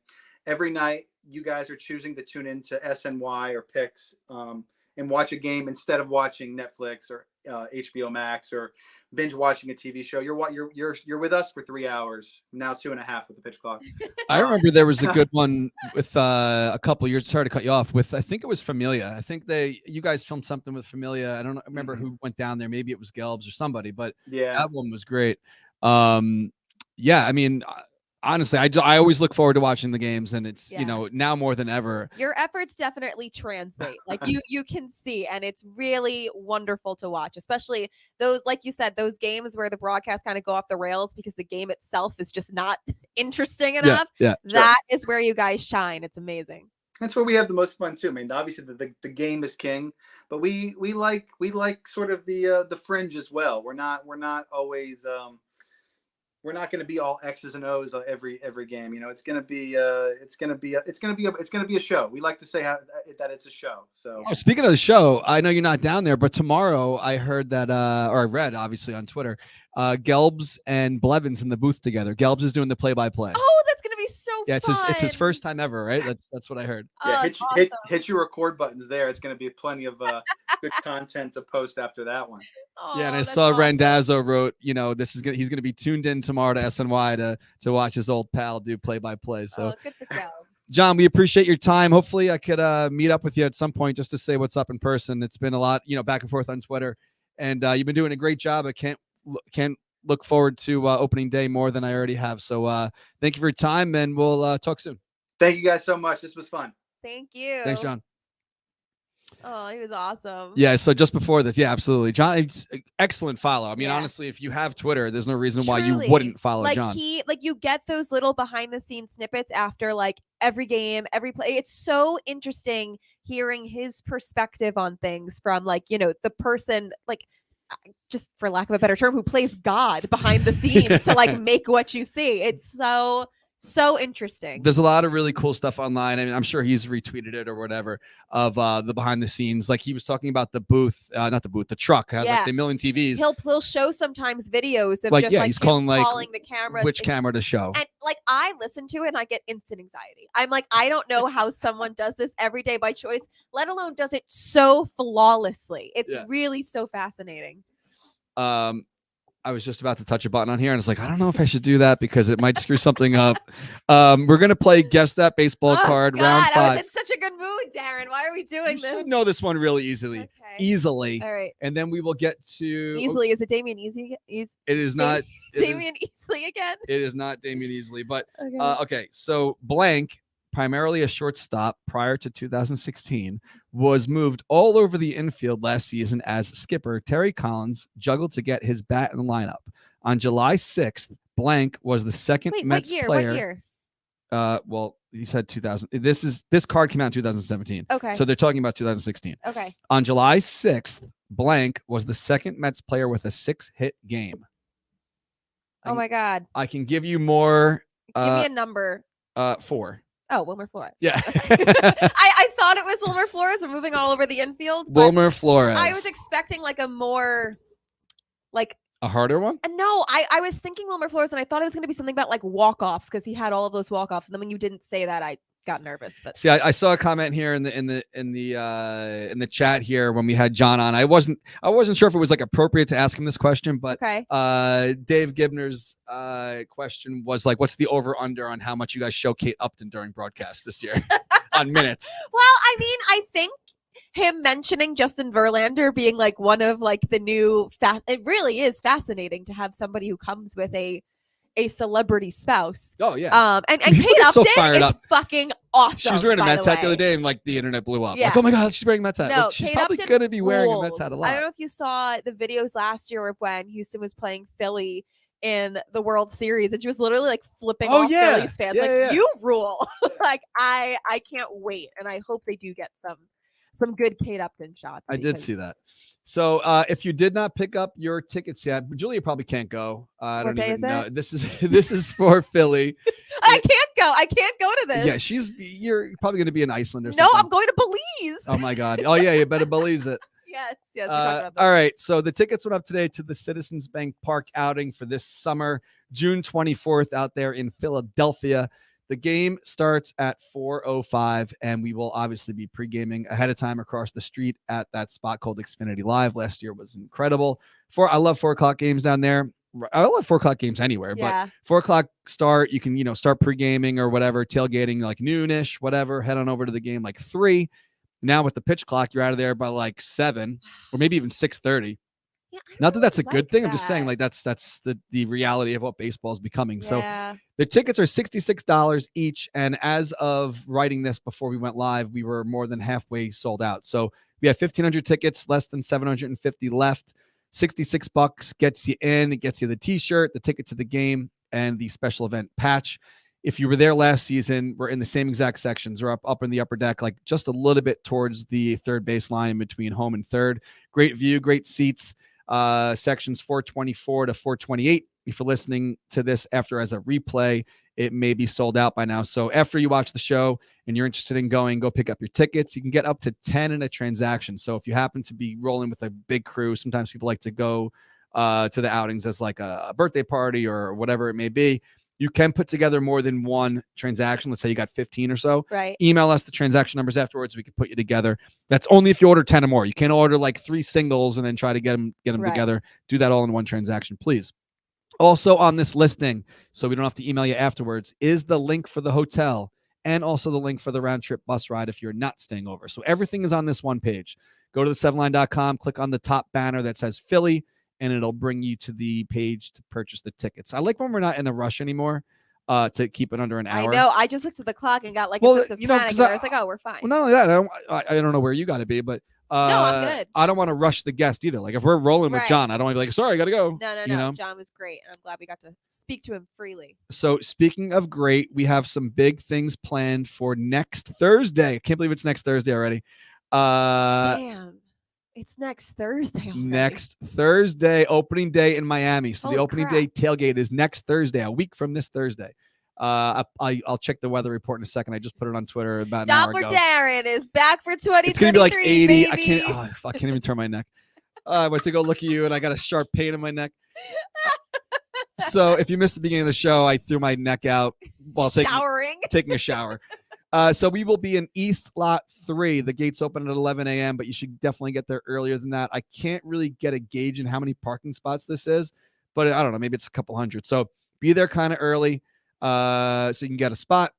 Every night, you guys are choosing to tune into SNY or Picks and watch a game instead of watching Netflix or HBO Max or binge watching a TV show. You're with us for 3 hours now, 2.5 with the pitch clock. I remember there was a good one with a couple years. Sorry to cut you off. With I think it was Familia. I think you guys filmed something with Familia. I don't remember who went down there. Maybe it was Gelbs or somebody, but yeah, that one was great. Yeah, I mean, honestly, I always look forward to watching the games, and it's now more than ever. Your efforts definitely translate. Like you can see, and it's really wonderful to watch, especially those, like you said, those games where the broadcast kind of go off the rails because the game itself is just not interesting enough. Yeah, that is where you guys shine. It's amazing. That's where we have the most fun too. I mean, obviously the game is king, but we like sort of the fringe as well. We're not always we're not going to be all X's and O's on every game. It's going to be a show. We like to say that it's a show. So speaking of the show, I know you're not down there, but tomorrow I heard that, or I read obviously on Twitter, Gelbs and Blevins in the booth together. Gelbs is doing the play-by-play. Oh, that's gonna be so fun. It's his first time ever, right? That's what I heard. Yeah, hit your record buttons there. It's going to be plenty of good content to post after that one. Oh, yeah, and I saw Randazzo wrote, he's gonna be tuned in tomorrow to SNY to watch his old pal do play-by-play. So good for Gelbs. John, we appreciate your time. Hopefully I could meet up with you at some point just to say what's up in person. It's been a lot, back and forth on Twitter, and you've been doing a great job. I can't look forward to opening day more than I already have. So thank you for your time, and we'll talk soon. Thank you guys so much. This was fun. Thank you. Thanks, John. Oh, he was awesome. Yeah, so just before this, absolutely. John, excellent follow. I mean, honestly, if you have Twitter, there's no reason why you wouldn't follow John. You get those little behind the scenes snippets after every game, every play. It's so interesting hearing his perspective on things from the person, just for lack of a better term, who plays God behind the scenes to make what you see. It's so interesting. There's a lot of really cool stuff online. I mean, I'm sure he's retweeted it or whatever of the behind the scenes. Like he was talking about the booth, not the booth, the truck has the million TVs. He'll show sometimes videos of he's calling the camera, which camera to show. And I listen to it and I get instant anxiety. I'm like, I don't know how someone does this every day by choice, let alone does it so flawlessly. It's really so fascinating. I was just about to touch a button on here, and it's like, I don't know if I should do that because it might screw something up. We're going to play Guess That Baseball Card, round 5. I was in such a good mood, Darren. Why are we doing this? You should know this one really easily. Okay. Easily. All right. And then we will get to... Easily. Is it Damian Easy? It is not... Damian Easley again? It is not Damian Easley. But, okay, so blank, primarily a shortstop prior to 2016, was moved all over the infield last season as skipper Terry Collins juggled to get his bat in the lineup. On July 6th, blank was the second Mets player. What year? Well, he said 2000. This card came out in 2017. Okay. So they're talking about 2016. Okay. On July 6th, blank was the second Mets player with a 6-hit game. Oh my God. I can give you more. Give me a number. 4. Oh, Wilmer Flores. Yeah. I thought it was Wilmer Flores. We're moving all over the infield. Wilmer Flores. I was expecting a more a harder one? No, I was thinking Wilmer Flores, and I thought it was going to be something about walk-offs because he had all of those walk-offs. And then when you didn't say that, I got nervous. But see, I saw a comment here in the chat here when we had John on. I wasn't sure if it was appropriate to ask him this question, but Dave Gibner's question was what's the over under on how much you guys show Kate Upton during broadcasts this year on minutes? Well, I mean, I think him mentioning Justin Verlander being one of the new it really is fascinating to have somebody who comes with a celebrity spouse. Oh yeah. And Kate Upton is fucking awesome. She was wearing a Mets hat the other day, and the internet blew up. Yeah. Oh my God, she's wearing a Mets hat. No, she's Kate probably Upton gonna be wearing rules. a Mets hat a lot. I don't know if you saw the videos last year of when Houston was playing Philly in the World Series, and she was literally flipping off Phillies fans. You rule. I can't wait, and I hope they do get some good Kate Upton shots. I did see that. So if you did not pick up your tickets yet, Julia probably can't go. I don't even know. This is for Philly. I can't go to this. Yeah, you're probably going to be in Iceland or something. No, I'm going to Belize. Oh my God. Oh yeah, you better Belize it. Yes. All right. So the tickets went up today to the Citizens Bank Park outing for this summer, June 24th, out there in Philadelphia. The game starts at 4:05, and we will obviously be pre-gaming ahead of time across the street at that spot called Xfinity Live. Last year was incredible. I love 4 o'clock games down there. I love 4 o'clock games anywhere, but 4 o'clock start, you can, start pre-gaming or whatever, tailgating like noonish, whatever, head on over to the game like 3. Now with the pitch clock, you're out of there by like 7 or maybe even 6:30. Yeah, not that that's a good thing. that. I'm just saying like that's the reality of what baseball is becoming. Yeah. So the tickets are $66 each. And as of writing this before we went live, we were more than halfway sold out. So we have 1,500 tickets, less than 750 left. $66 gets you in. It gets you the t-shirt, the ticket to the game, and the special event patch. If you were there last season, we're in the same exact sections. We're up in the upper deck, like just a little bit towards the third base line between home and third. Great view, great seats. Sections 424 to 428. If you're listening to this after as a replay, it may be sold out by now. So after you watch the show and you're interested in going, go pick up your tickets. You can get up to 10 in a transaction. So if you happen to be rolling with a big crew, sometimes people like to go to the outings as like a birthday party or whatever it may be. You can put together more than one transaction. Let's say you got 15 or so. Right. Email us the transaction numbers afterwards. We can put you together. That's only if you order 10 or more. You can't order like 3 singles and then try to get them together. Do that all in one transaction, please. Also on this listing, so we don't have to email you afterwards, is the link for the hotel and also the link for the round trip bus ride if you're not staying over. So everything is on this one page. Go to the7line.com, click on the top banner that says Philly, and it'll bring you to the page to purchase the tickets. I like when we're not in a rush anymore to keep it under an hour. I know. I just looked at the clock and got like a sense of panic. I was like, oh, we're fine. Well, not only that, I don't know where you got to be, but no, I'm good. I don't want to rush the guest either. Like if we're rolling with John, I don't want to be like, sorry, I got to go. No. John was great, and I'm glad we got to speak to him freely. So speaking of great, we have some big things planned for next Thursday. I can't believe it's next Thursday already. Damn. It's next Thursday already. Next Thursday, opening day in Miami. So Holy the opening day tailgate is next Thursday, a week from this Thursday. I'll check the weather report in a second. I just put it on Twitter about an hour ago. Darren is back for 2023. It's gonna be like 80. Baby. I can't even turn my neck. I went to go look at you and I got a sharp pain in my neck. So if you missed the beginning of the show, I threw my neck out while taking a shower. So we will be in East Lot 3. The gates open at 11 a.m., but you should definitely get there earlier than that. I can't really get a gauge in how many parking spots this is, but I don't know. Maybe it's a couple hundred. So be there kind of early so you can get a spot.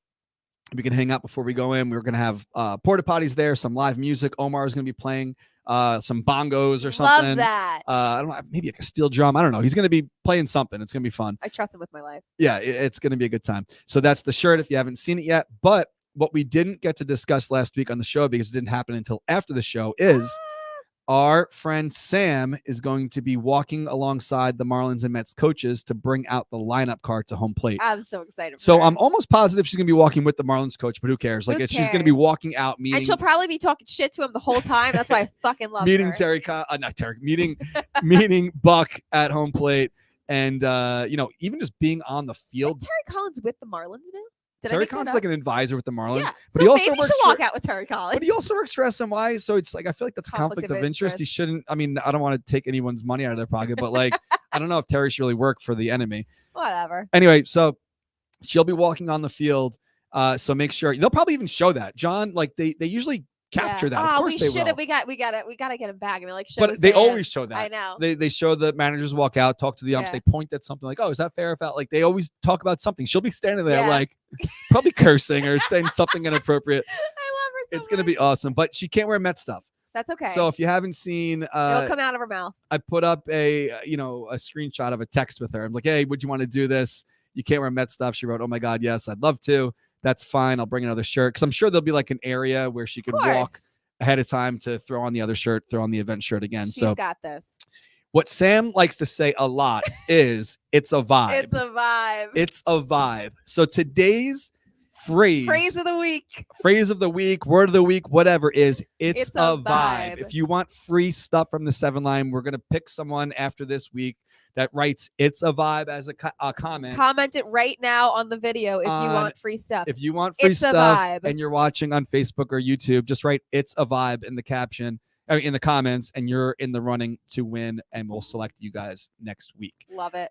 We can hang out before we go in. We're going to have porta potties there, some live music. Omar is going to be playing some bongos or something. Love that. I don't know, maybe like a steel drum. I don't know. He's going to be playing something. It's going to be fun. I trust him with my life. Yeah, it's going to be a good time. So that's the shirt if you haven't seen it yet. But what we didn't get to discuss last week on the show because it didn't happen until after the show is our friend Sam is going to be walking alongside the Marlins and Mets coaches to bring out the lineup card to home plate. I'm so excited. So I'm almost positive she's going to be walking with the Marlins coach, but who cares? Like she's going to be walking out meeting. And she'll probably be talking shit to him the whole time. That's why I fucking love meeting her. meeting Buck at home plate. And, even just being on the field. Is Terry Collins with the Marlins now? Terry Collins is like an advisor with the Marlins, yeah. but so he also maybe works walk out with Terry Collins. But he also works for SNY, so it's like I feel like that's conflict of interest. He shouldn't. I mean, I don't want to take anyone's money out of their pocket, but like I don't know if Terry should really work for the enemy. Whatever. Anyway, so she'll be walking on the field. So make sure they'll probably even show that John. Like they usually capture that. Of course we they should will. have. We got to get him back. I mean, like, but they always show that. I know. They show the managers walk out, talk to the umps. They point at something like, "Oh, is that fair?" If out, like they always talk about something. She'll be standing there like probably cursing or saying something inappropriate. I love her so It's gonna be awesome, but she can't wear Met stuff. That's okay. So if you haven't seen, it'll come out of her mouth. I put up a screenshot of a text with her. I'm like, "Hey, would you want to do this? You can't wear Met stuff." She wrote, "Oh my God, yes, I'd love to." That's fine. I'll bring another shirt because I'm sure there'll be like an area where she could walk ahead of time to throw on the other shirt, throw on the event shirt again. She's so got this. What Sam likes to say a lot is it's a vibe. It's a vibe. It's a vibe. So today's phrase of the week, word of the week, whatever is, it's a vibe. If you want free stuff from the 7 Line, we're going to pick someone after this week that writes "it's a vibe" as a comment. Comment it right now on the video if you want free stuff. If you want free stuff and you're watching on Facebook or YouTube, just write "it's a vibe" in the caption, in the comments, and you're in the running to win, and we'll select you guys next week. Love it.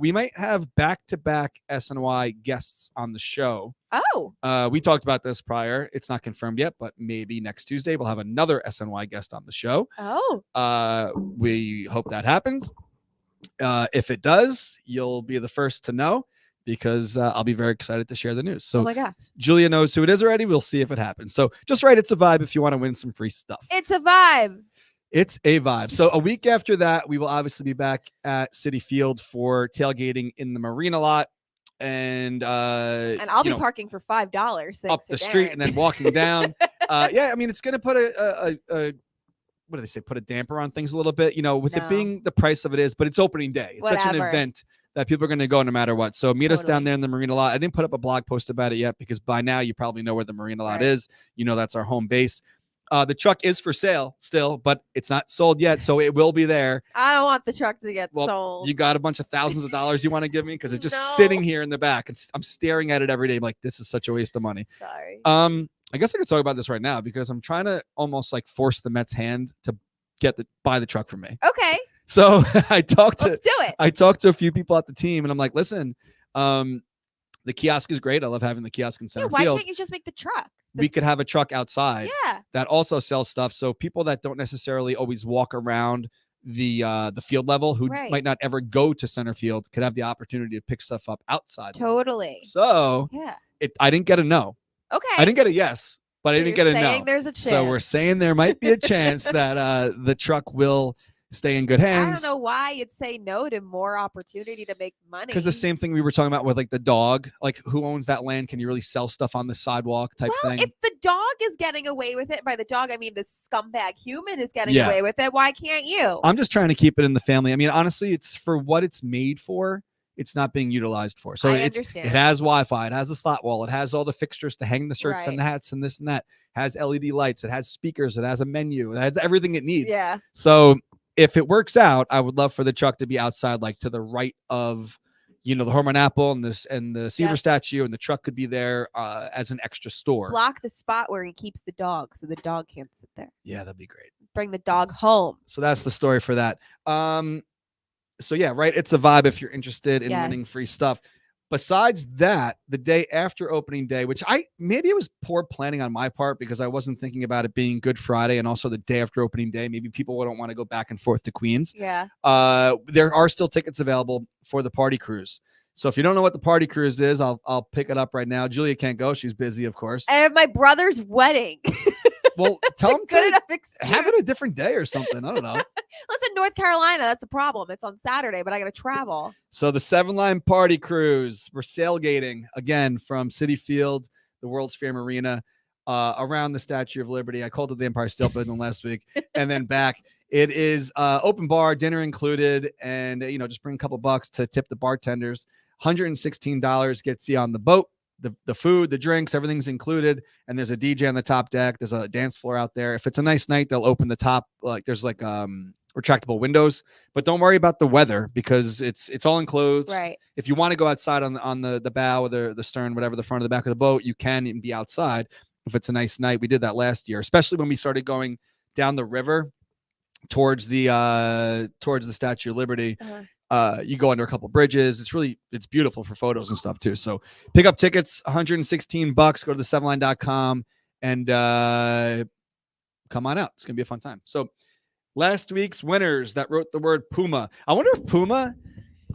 We might have back-to-back SNY guests on the show. Oh. We talked about this prior. It's not confirmed yet, but maybe next Tuesday we'll have another SNY guest on the show. Oh. We hope that happens. If it does, you'll be the first to know, because I'll be very excited to share the news. So, oh my gosh, Julia knows who it is already. We'll see if it happens. So just write It's a Vibe if you want to win some free stuff. It's a vibe. It's a vibe. So a week after that, we will obviously be back at Citi Field for tailgating in the marina lot. And I'll be parking for $5 up the street and then walking down. Yeah, I mean, it's going to put a what do they say? Put a damper on things a little bit, with it being the price of it is, but it's opening day. It's such an event that people are going to go no matter what. So meet us down there in the marina lot. I didn't put up a blog post about it yet, because by now you probably know where the marina lot is. That's our home base. The truck is for sale still, but it's not sold yet, so it will be there. I don't want the truck to get sold. You got a bunch of thousands of dollars you want to give me, because it's just sitting here in the back. I'm staring at it every day. I'm like, this is such a waste of money. Sorry. I guess I could talk about this right now, because I'm trying to almost like force the Mets' hand to buy the truck from me. Okay. So I talked to a few people at the team, and I'm like, listen, the kiosk is great. I love having the kiosk in center field. Field. Why can't you just make the truck? We could have a truck outside Yeah. that also sells stuff. So people that don't necessarily always walk around the field level, who might not ever go to center field, could have the opportunity to pick stuff up outside. Totally. So I didn't get a no. Okay. I didn't get a yes, but I didn't get a no. There's a chance. So we're saying there might be a chance that the truck will stay in good hands. I don't know why you'd say no to more opportunity to make money. Because the same thing we were talking about with like the dog, like who owns that land? Can you really sell stuff on the sidewalk type thing? If the dog is getting away with it, by the dog I mean the scumbag human is getting away with it, why can't you? I'm just trying to keep it in the family. I mean, honestly, it's for what it's made for. It's not being utilized for. So it has Wi-Fi, it has a slot wall, it has all the fixtures to hang the shirts and the hats and this and that. It has LED lights, it has speakers, it has a menu, it has everything it needs. Yeah. So if it works out, I would love for the truck to be outside, like to the right of, the Hormone Apple and the Seaver statue, and the truck could be there as an extra store. Block the spot where he keeps the dog, so the dog can't sit there. Yeah, that'd be great. Bring the dog home. So that's the story for that. So yeah, right. It's a vibe if you're interested in winning free stuff. Besides that, the day after opening day, which maybe it was poor planning on my part, because I wasn't thinking about it being Good Friday and also the day after opening day. Maybe people wouldn't want to go back and forth to Queens. Yeah. There are still tickets available for the party cruise. So if you don't know what the party cruise is, I'll pick it up right now. Julia can't go. She's busy, of course. I have my brother's wedding. Well, tell them to have it a different day or something. I don't know. It's in North Carolina. That's a problem. It's on Saturday, but I got to travel. So the 7-Line Party Cruise, we're sailgating again from Citi Field, the World's Fair Marina, around the Statue of Liberty. I called it the Empire State Building last week, and then back. It is open bar, dinner included, and just bring a couple bucks to tip the bartenders. $116 gets you on the boat. The food, the drinks, everything's included, and there's a DJ on the top deck. There's a dance floor out there. If it's a nice night, they'll open the top, there's retractable windows, but don't worry about the weather, because it's all enclosed. Right. If you want to go outside on the bow or the stern, whatever, the front or the back of the boat, you can and be outside if it's a nice night. We did that last year, especially when we started going down the river towards the Statue of Liberty. You go under a couple bridges. It's beautiful for photos and stuff too. So pick up tickets, $116. Go to the7line.com and come on out. It's gonna be a fun time. So last week's winners that wrote the word Puma. I wonder if Puma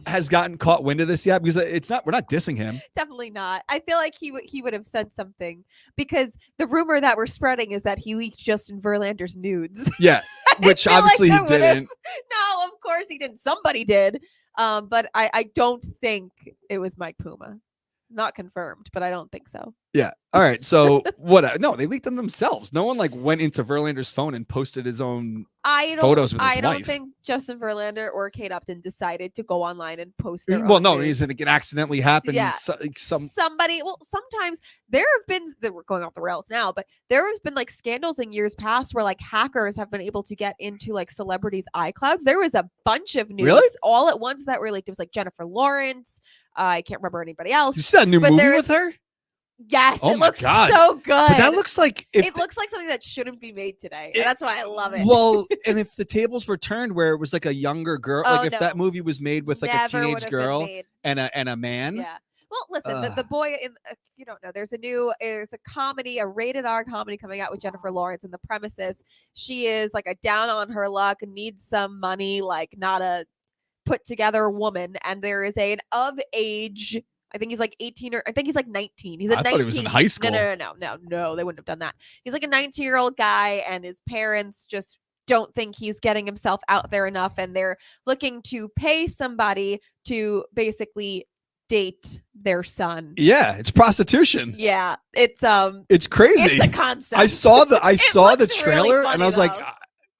has gotten caught wind of this yet, because we're not dissing him. Definitely not. I feel like he would have said something, because the rumor that we're spreading is that he leaked Justin Verlander's nudes. Yeah, which obviously he didn't. No, of course he didn't. Somebody did. But I don't think it was Mike Puma. Not confirmed, but I don't think so. Yeah. All right. So what? No, they leaked them themselves. No one went into Verlander's phone and posted his own photos with his wife. I don't think Justin Verlander or Kate Upton decided to go online and post their Well, own no, news. it accidentally happened. Yeah. Somebody. Well, sometimes there have been, we're going off the rails now, but there has been scandals in years past where hackers have been able to get into celebrities' iClouds. There was a bunch of news all at once that were leaked. It was Jennifer Lawrence. I can't remember anybody else. Did you see that new movie with her? Yes, Oh it my looks God. so good. But that looks like it looks like something that shouldn't be made today. That's why I love it. Well, and if the tables were turned where it was like a younger girl, like if that movie was made with like a teenage girl and a man. Yeah. Well, listen, the boy in you don't know, there's a comedy, a rated R comedy coming out with Jennifer Lawrence, and the premise is she is like a down on her luck, needs some money, like not a put together woman, and there is an of age, I think he's like 18 or I think he's like 19. He's a 19. Thought he was in high school. No, they wouldn't have done that. He's like a 19-year-old guy, and his parents just don't think he's getting himself out there enough, and they're looking to pay somebody to basically date their son. Yeah, it's prostitution. Yeah, it's crazy. It's a concept. I saw the trailer really and I was though. like,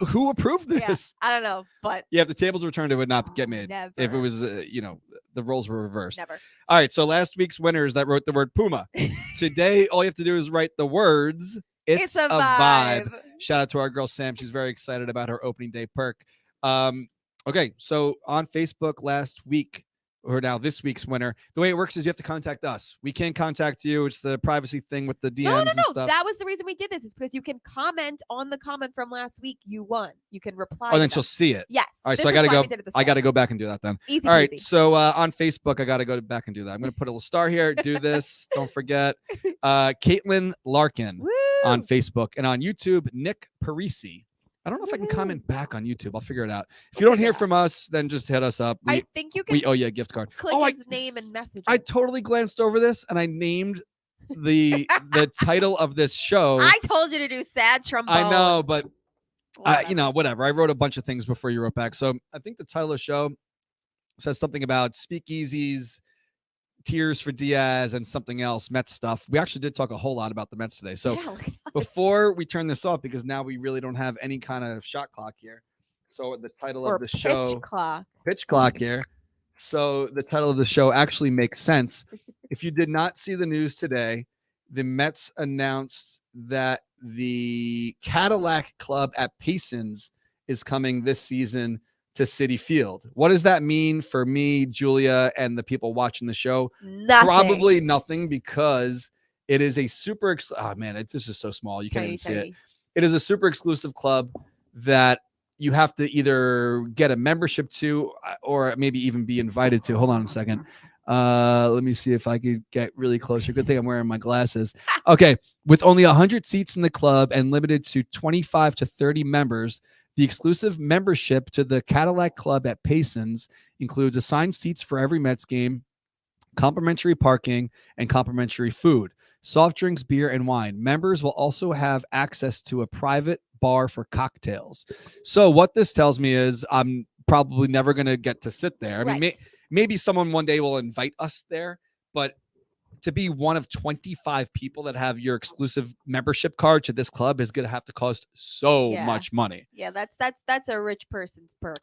who approved this? Yeah, I don't know, but yeah, if the tables were turned, it would not get made. Never. If it was, the roles were reversed. Never. All right, so last week's winners that wrote the word Puma. Today, all you have to do is write the words. It's a vibe. Shout out to our girl Sam. She's very excited about her opening day perk. Okay, so on Facebook last week, or now this week's winner, the way it works is you have to contact us. We can't contact you. It's the privacy thing with the DMs and stuff. That was the reason we did this, is because you can comment on the comment from last week. You won. You can reply. Oh, then she'll see it. Yes. All right, so I got to go back and do that then. Easy. All right, so on Facebook, I got to go back and do that. I'm going to put a little star here. Do this. Don't forget. Caitlin Larkin on Facebook, and on YouTube, Nick Parisi. I don't know if I can comment back on YouTube. I'll figure it out. If you don't hear from us, then just hit us up. I think you can. We owe you a gift card. Click his name and message. I totally glanced over this and I named the title of this show. I told you to do sad trombone. I know, but whatever. I wrote a bunch of things before you wrote back. So I think the title of the show says something about Speakeasy's Tears for Diaz and something else, Mets stuff. We actually did talk a whole lot about the Mets today. So before we turn this off, because now we really don't have any kind of shot clock here. So the title of the show, pitch clock here. So the title of the show actually makes sense. If you did not see the news today, the Mets announced that the Cadillac Club at Payson's is coming this season to Citi Field. What does that mean for me, Julia, and the people watching the show? Nothing. Probably nothing, because it is a super this is so small you can't even see it. It is a super exclusive club that you have to either get a membership to or maybe even be invited to. Hold on a second. Let me see if I could get really closer. Good thing I'm wearing my glasses. Okay, with only 100 seats in the club and limited to 25 to 30 members, the exclusive membership to the Cadillac Club at Payson's includes assigned seats for every Mets game, complimentary parking, and complimentary food, soft drinks, beer, and wine. Members will also have access to a private bar for cocktails. So what this tells me is I'm probably never going to get to sit there. I mean, maybe someone one day will invite us there, but to be one of 25 people that have your exclusive membership card to this club is going to have to cost so much money. Yeah, that's a rich person's perk.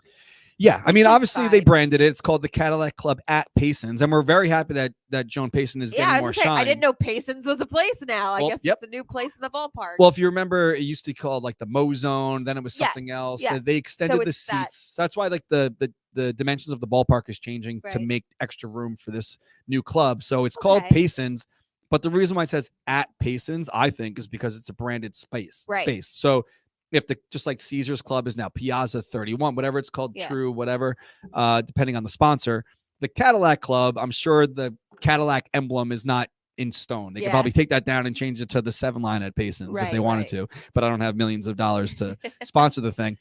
Yeah, I mean, obviously they branded it. It's called the Cadillac Club at Payson's, and we're very happy that Joan Payson is getting more shine. I didn't know Payson's was a place now. I guess it's a new place in the ballpark. Well, if you remember, it used to be called like the Mo Zone. Then it was something else. Yes. They extended the seats. So that's why like the dimensions of the ballpark is changing to make extra room for this new club. So it's called Payson's. But the reason why it says at Payson's, I think, is because it's a branded space. So if just like Caesar's Club is now Piazza 31, whatever it's called, True, whatever, depending on the sponsor. The Cadillac Club, I'm sure the Cadillac emblem is not in stone. They could probably take that down and change it to the 7 line at Payson's if they wanted to, but I don't have millions of dollars to sponsor the thing.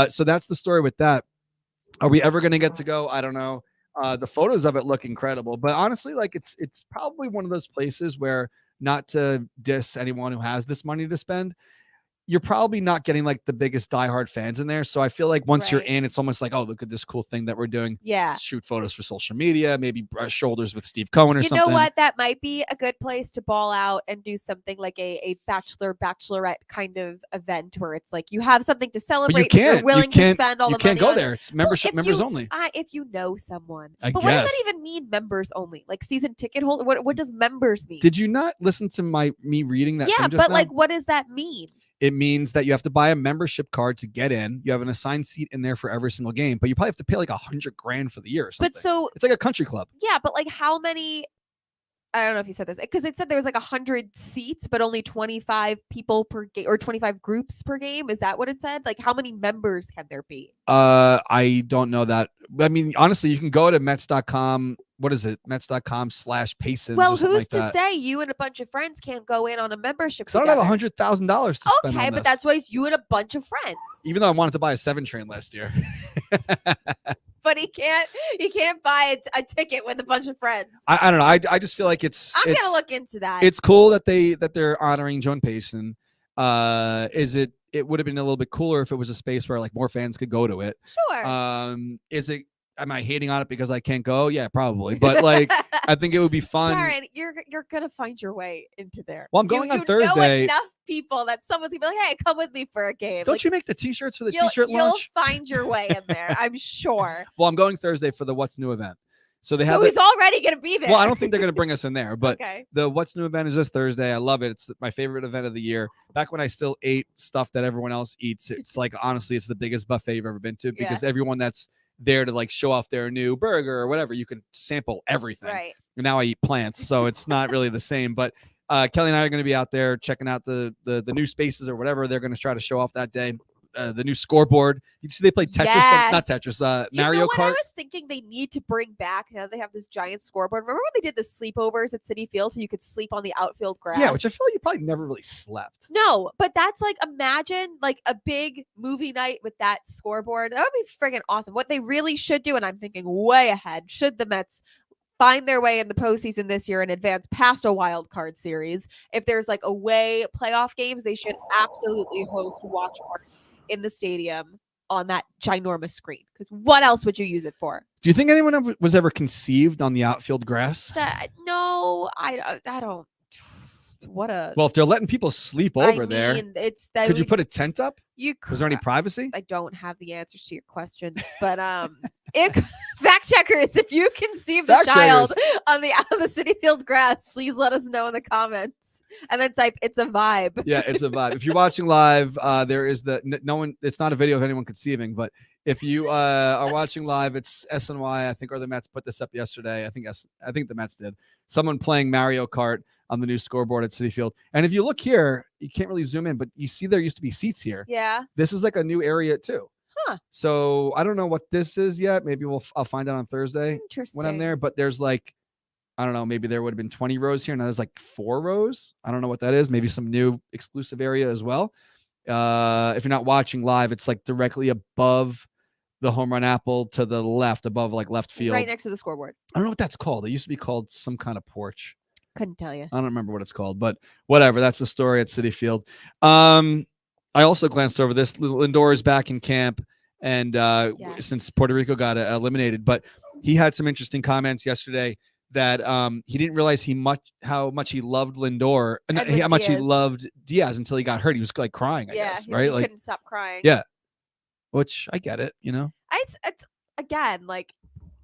So that's the story with that. Are we ever going to get to go? I don't know. The photos of it look incredible, but honestly, like it's probably one of those places where, not to diss anyone who has this money to spend, you're probably not getting like the biggest diehard fans in there. So I feel like once you're in, it's almost like, oh, look at this cool thing that we're doing. Yeah. Shoot photos for social media, maybe brush shoulders with Steve Cohen or something. You know what? That might be a good place to ball out and do something like a bachelorette kind of event where it's like you have something to celebrate. But you're willing to spend all the money. You can't go there. It's membership, members only. If you know someone. But what does that even mean, members only? Like season ticket holder? What does members mean? Did you not listen to me reading that? Yeah, but like, what does that mean? It means that you have to buy a membership card to get in. You have an assigned seat in there for every single game, but you probably have to pay like $100,000 for the year or something. But so it's like a country club. Yeah, but like how many I don't know if you said this because it said there was like 100 seats, but only 25 people per game or 25 groups per game. Is that what it said? Like, how many members can there be? I don't know that. I mean, honestly, you can go to Mets.com. What is it? Mets.com/Pacins. Well, who's like to that. say you and a bunch of friends can't go in on a membership? Because I don't have $100,000 to spend. Okay, on but this. that's why it's you and a bunch of friends. Even though I wanted to buy a 7 train last year. But he can't buy a ticket with a bunch of friends. I don't know. I just feel like it's. I'm gonna look into that. It's cool that they're honoring Joan Payson. It would have been a little bit cooler if it was a space where like more fans could go to it. Sure. Am I hating on it because I can't go? Yeah, probably. But like, I think it would be fun. Karen, you're gonna find your way into there. Well, I'm going on Thursday. Thursday. Know enough people that someone's gonna be like, "Hey, come with me for a game." Don't you make the T-shirts for the T-shirt launch? You'll find your way in there, I'm sure. Well, I'm going Thursday for the What's New event. So they have. So he's already gonna be there. Well, I don't think they're gonna bring us in there, but okay. The What's New event is this Thursday. I love it. It's my favorite event of the year. Back when I still ate stuff that everyone else eats, it's like honestly, it's the biggest buffet you've ever been to because everyone that's there to like show off their new burger or whatever, you can sample everything. Right. And now I eat plants, so it's not really the same. But Kelly and I are going to be out there checking out the new spaces or whatever they're going to try to show off that day. The new scoreboard. You see they play Tetris, not Tetris, Mario Kart. I was thinking they need to bring back, now they have this giant scoreboard. Remember when they did the sleepovers at Citi Field so you could sleep on the outfield grass? Yeah, which I feel like you probably never really slept. No, but that's like, imagine like a big movie night with that scoreboard. That would be friggin' awesome. What they really should do, and I'm thinking way ahead, should the Mets find their way in the postseason this year and advance past a wild card series, if there's like away playoff games, they should absolutely host watch parties in the stadium on that ginormous screen. Because what else would you use it for? Do you think anyone was ever conceived on the outfield grass? No, I don't. Well, if they're letting people sleep over there, could you put a tent up? Was there any privacy? I don't have the answers to your questions, but fact checkers, if you conceive the child on the Citi Field grass, please let us know in the comments. And then type "it's a vibe." Yeah, it's a vibe. If you're watching live, there is no one. It's not a video of anyone conceiving, but if you are watching live, it's SNY. I think, or the Mets put this up yesterday. I think the Mets did. Someone playing Mario Kart on the new scoreboard at Citi Field. And if you look here, you can't really zoom in, but you see there used to be seats here. Yeah. This is like a new area too. Huh. So I don't know what this is yet. Maybe I'll find out on Thursday when I'm there. But there's like, I don't know, maybe there would have been 20 rows here. Now there's like 4 rows. I don't know what that is. Maybe some new exclusive area as well. If you're not watching live, it's like directly above the home run apple to the left, above like left field. Right next to the scoreboard. I don't know what that's called. It used to be called some kind of porch. Couldn't tell you. I don't remember what it's called, but whatever. That's the story at Citi Field. I also glanced over this. Lindor is back in camp, and since Puerto Rico got eliminated, but he had some interesting comments yesterday that he didn't realize how much he loved Lindor and how much he loved Diaz until he got hurt. He was like crying, I guess, right? He like couldn't stop crying. Yeah, which I get it, you know. It's again like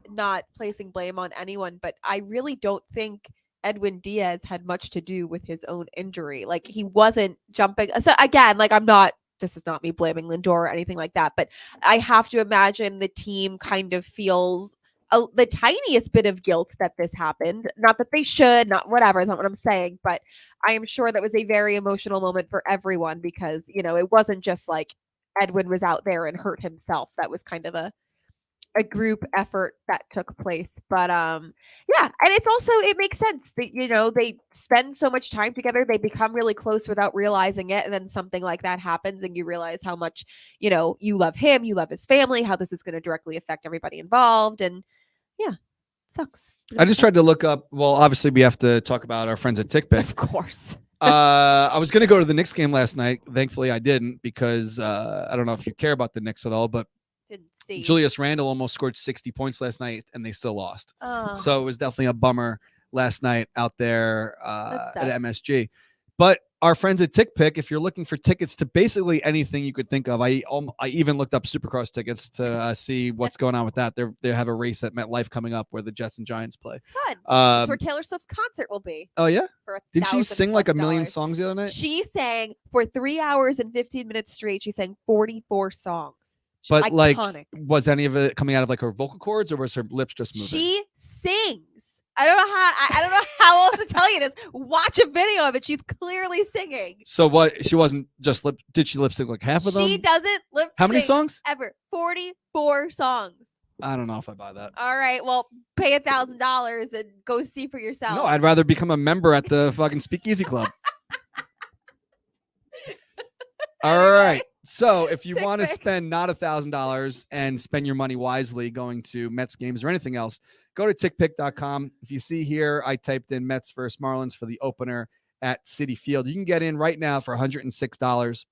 not placing blame on anyone, but I really don't think Edwin Diaz had much to do with his own injury. Like he wasn't jumping. So again, like this is not me blaming Lindor or anything like that, but I have to imagine the team kind of feels the tiniest bit of guilt that this happened. Not that they should, not whatever, that's not what I'm saying, but I am sure that was a very emotional moment for everyone because, you know, it wasn't just like Edwin was out there and hurt himself. That was kind of a group effort that took place. But and it's also, it makes sense that, you know, they spend so much time together, they become really close without realizing it, and then something like that happens and you realize how much, you know, you love him, you love his family, how this is going to directly affect everybody involved. And sucks. I just tried to look up, well, obviously we have to talk about our friends at TickPick. Of course. I was going to go to the Knicks game last night. Thankfully I didn't because I don't know if you care about the Knicks at all, but didn't see. Julius Randle almost scored 60 points last night and they still lost. So it was definitely a bummer last night out there at MSG. But our friends at TickPick, if you're looking for tickets to basically anything you could think of, I even looked up Supercross tickets to see what's going on with that. They have a race at MetLife coming up where the Jets and Giants play. Fun. That's where Taylor Swift's concert will be. Oh yeah. Did she sing like $1 million $1,000+ songs the other night? She sang for 3 hours and 15 minutes straight. She sang 44 songs. But iconic. like, was any of it coming out of like her vocal cords, or was her lips just moving? She sings. I don't know how else to tell you this. Watch a video of it. She's clearly singing. So what? She wasn't just did she lip sync like half of them? She doesn't lip sync. How many songs? Ever. 44 songs. I don't know if I buy that. All right. Well, pay $1,000 and go see for yourself. No, I'd rather become a member at the fucking Speakeasy Club. All right. So if you want to spend not $1,000 and spend your money wisely going to Mets games or anything else, go to tickpick.com. If you see here, I typed in Mets versus Marlins for the opener at Citi Field. You can get in right now for $106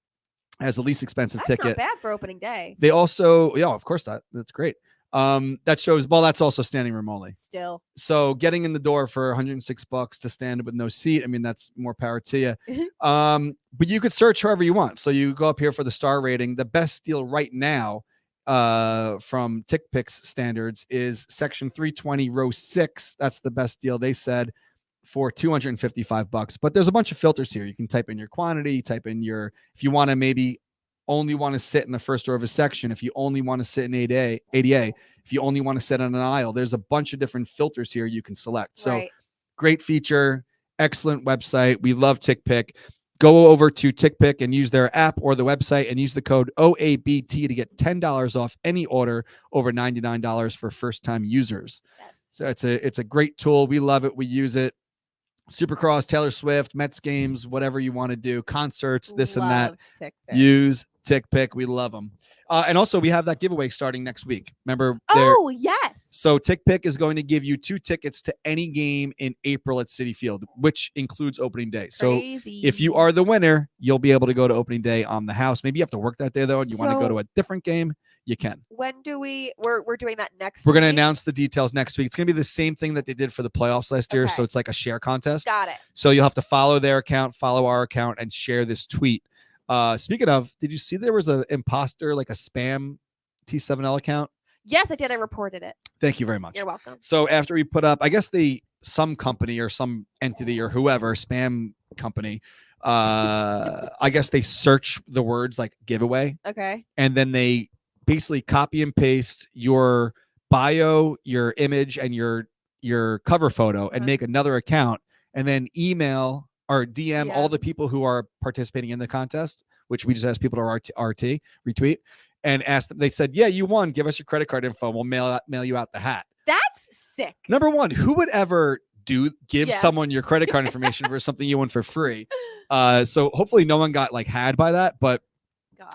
as the least expensive ticket. That's not bad for opening day. They also, yeah, of course, that's great. That shows, well, that's also standing room only. Still. So getting in the door for $106 to stand with no seat, I mean, that's more power to you. But you could search however you want. So you go up here for the star rating. The best deal right now from TickPick's standards is section 320 row 6. That's the best deal they said for $255. But there's a bunch of filters here. You can type in your quantity, type in your, if you want to maybe only want to sit in the first row of a section, if you only want to sit in ADA, if you only want to sit on an aisle, there's a bunch of different filters here you can select. So great feature, excellent website. We love TickPick. Go over to TickPick and use their app or the website and use the code OABT to get $10 off any order over $99 for first-time users. Yes. So it's a great tool. We love it. We use it. Supercross, Taylor Swift, Mets games, whatever you want to do, concerts, this and that. Use TickPick. We love them. And also, we have that giveaway starting next week. Remember? Oh, yes. So TickPick is going to give you 2 tickets to any game in April at Citi Field, which includes opening day. So if you are the winner, you'll be able to go to opening day on the house. Maybe you have to work that day, though, and you want to go to a different game. You can. When do we're doing that next week? We're going to week? announce the details next week. It's going to be the same thing that they did for the playoffs last year. So it's like a share contest. Got it. So you'll have to follow their account, follow our account, and share this tweet. Speaking of, did you see there was an imposter, like a spam T7L account? Yes, I did. I reported it. Thank you very much. You're welcome. So after we put up, I guess some company or some entity or whoever, spam company, I guess they search the words like giveaway. Okay. And then they basically copy and paste your bio, your image, and your cover photo and make another account and then email or DM all the people who are participating in the contest, which we just asked people to RT, retweet, and ask them. They said, yeah, you won. Give us your credit card info. We'll mail you out the hat. That's sick. Number one, who would ever give someone your credit card information for something you won for free? So hopefully no one got had by that, but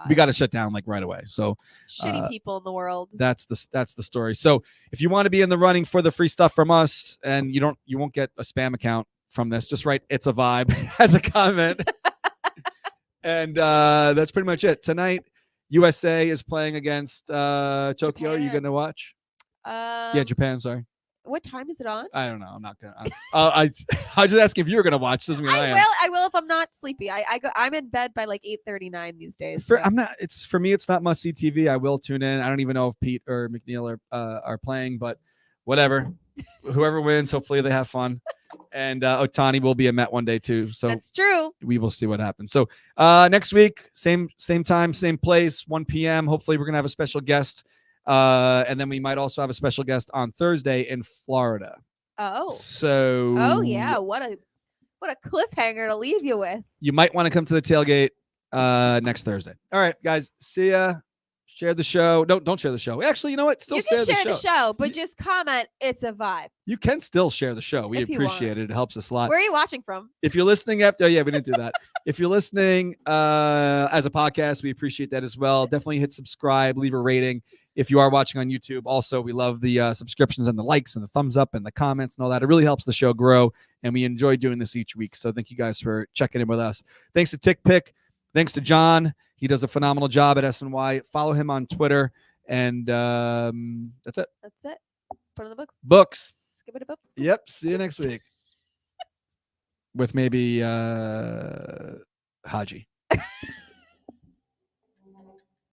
we got to shut down right away. So shitty people in the world. That's the story. So if you want to be in the running for the free stuff from us and you won't get a spam account from this, just write "It's a Vibe" as a comment. And that's pretty much it. Tonight, USA is playing against Tokyo. Japan. Are you going to watch? Yeah, Japan. Sorry. What time is it on? I don't know. I'm not gonna. I was just asking if you were gonna watch. Doesn't mean I am. I will if I'm not sleepy. I'm in bed by 8:39 these days. I'm not. For me. It's not must see TV. I will tune in. I don't even know if Pete or McNeil are playing, but whatever. Whoever wins, hopefully they have fun. And Ohtani will be a Met one day too. So that's true. We will see what happens. So next week, same time, same place, 1 p.m. Hopefully we're gonna have a special guest. And then we might also have a special guest on Thursday in Florida. Oh. So. Oh yeah, what a cliffhanger to leave you with. You might want to come to the tailgate next Thursday. All right, guys. See ya. Share the show. Don't share the show. Actually, you know what? Still share the show, but just comment "It's a Vibe." You can still share the show. We appreciate it. It helps us a lot. Where are you watching from? If you're listening after, we didn't do that. If you're listening as a podcast, we appreciate that as well. Definitely hit subscribe, leave a rating. If you are watching on YouTube, also, we love the subscriptions and the likes and the thumbs up and the comments and all that. It really helps the show grow, and we enjoy doing this each week. So thank you guys for checking in with us. Thanks to TickPick. Thanks to John. He does a phenomenal job at SNY. Follow him on Twitter. And that's it. That's it. Put in the books. Books. Skip it a book. Yep. See you next week. With maybe Haji.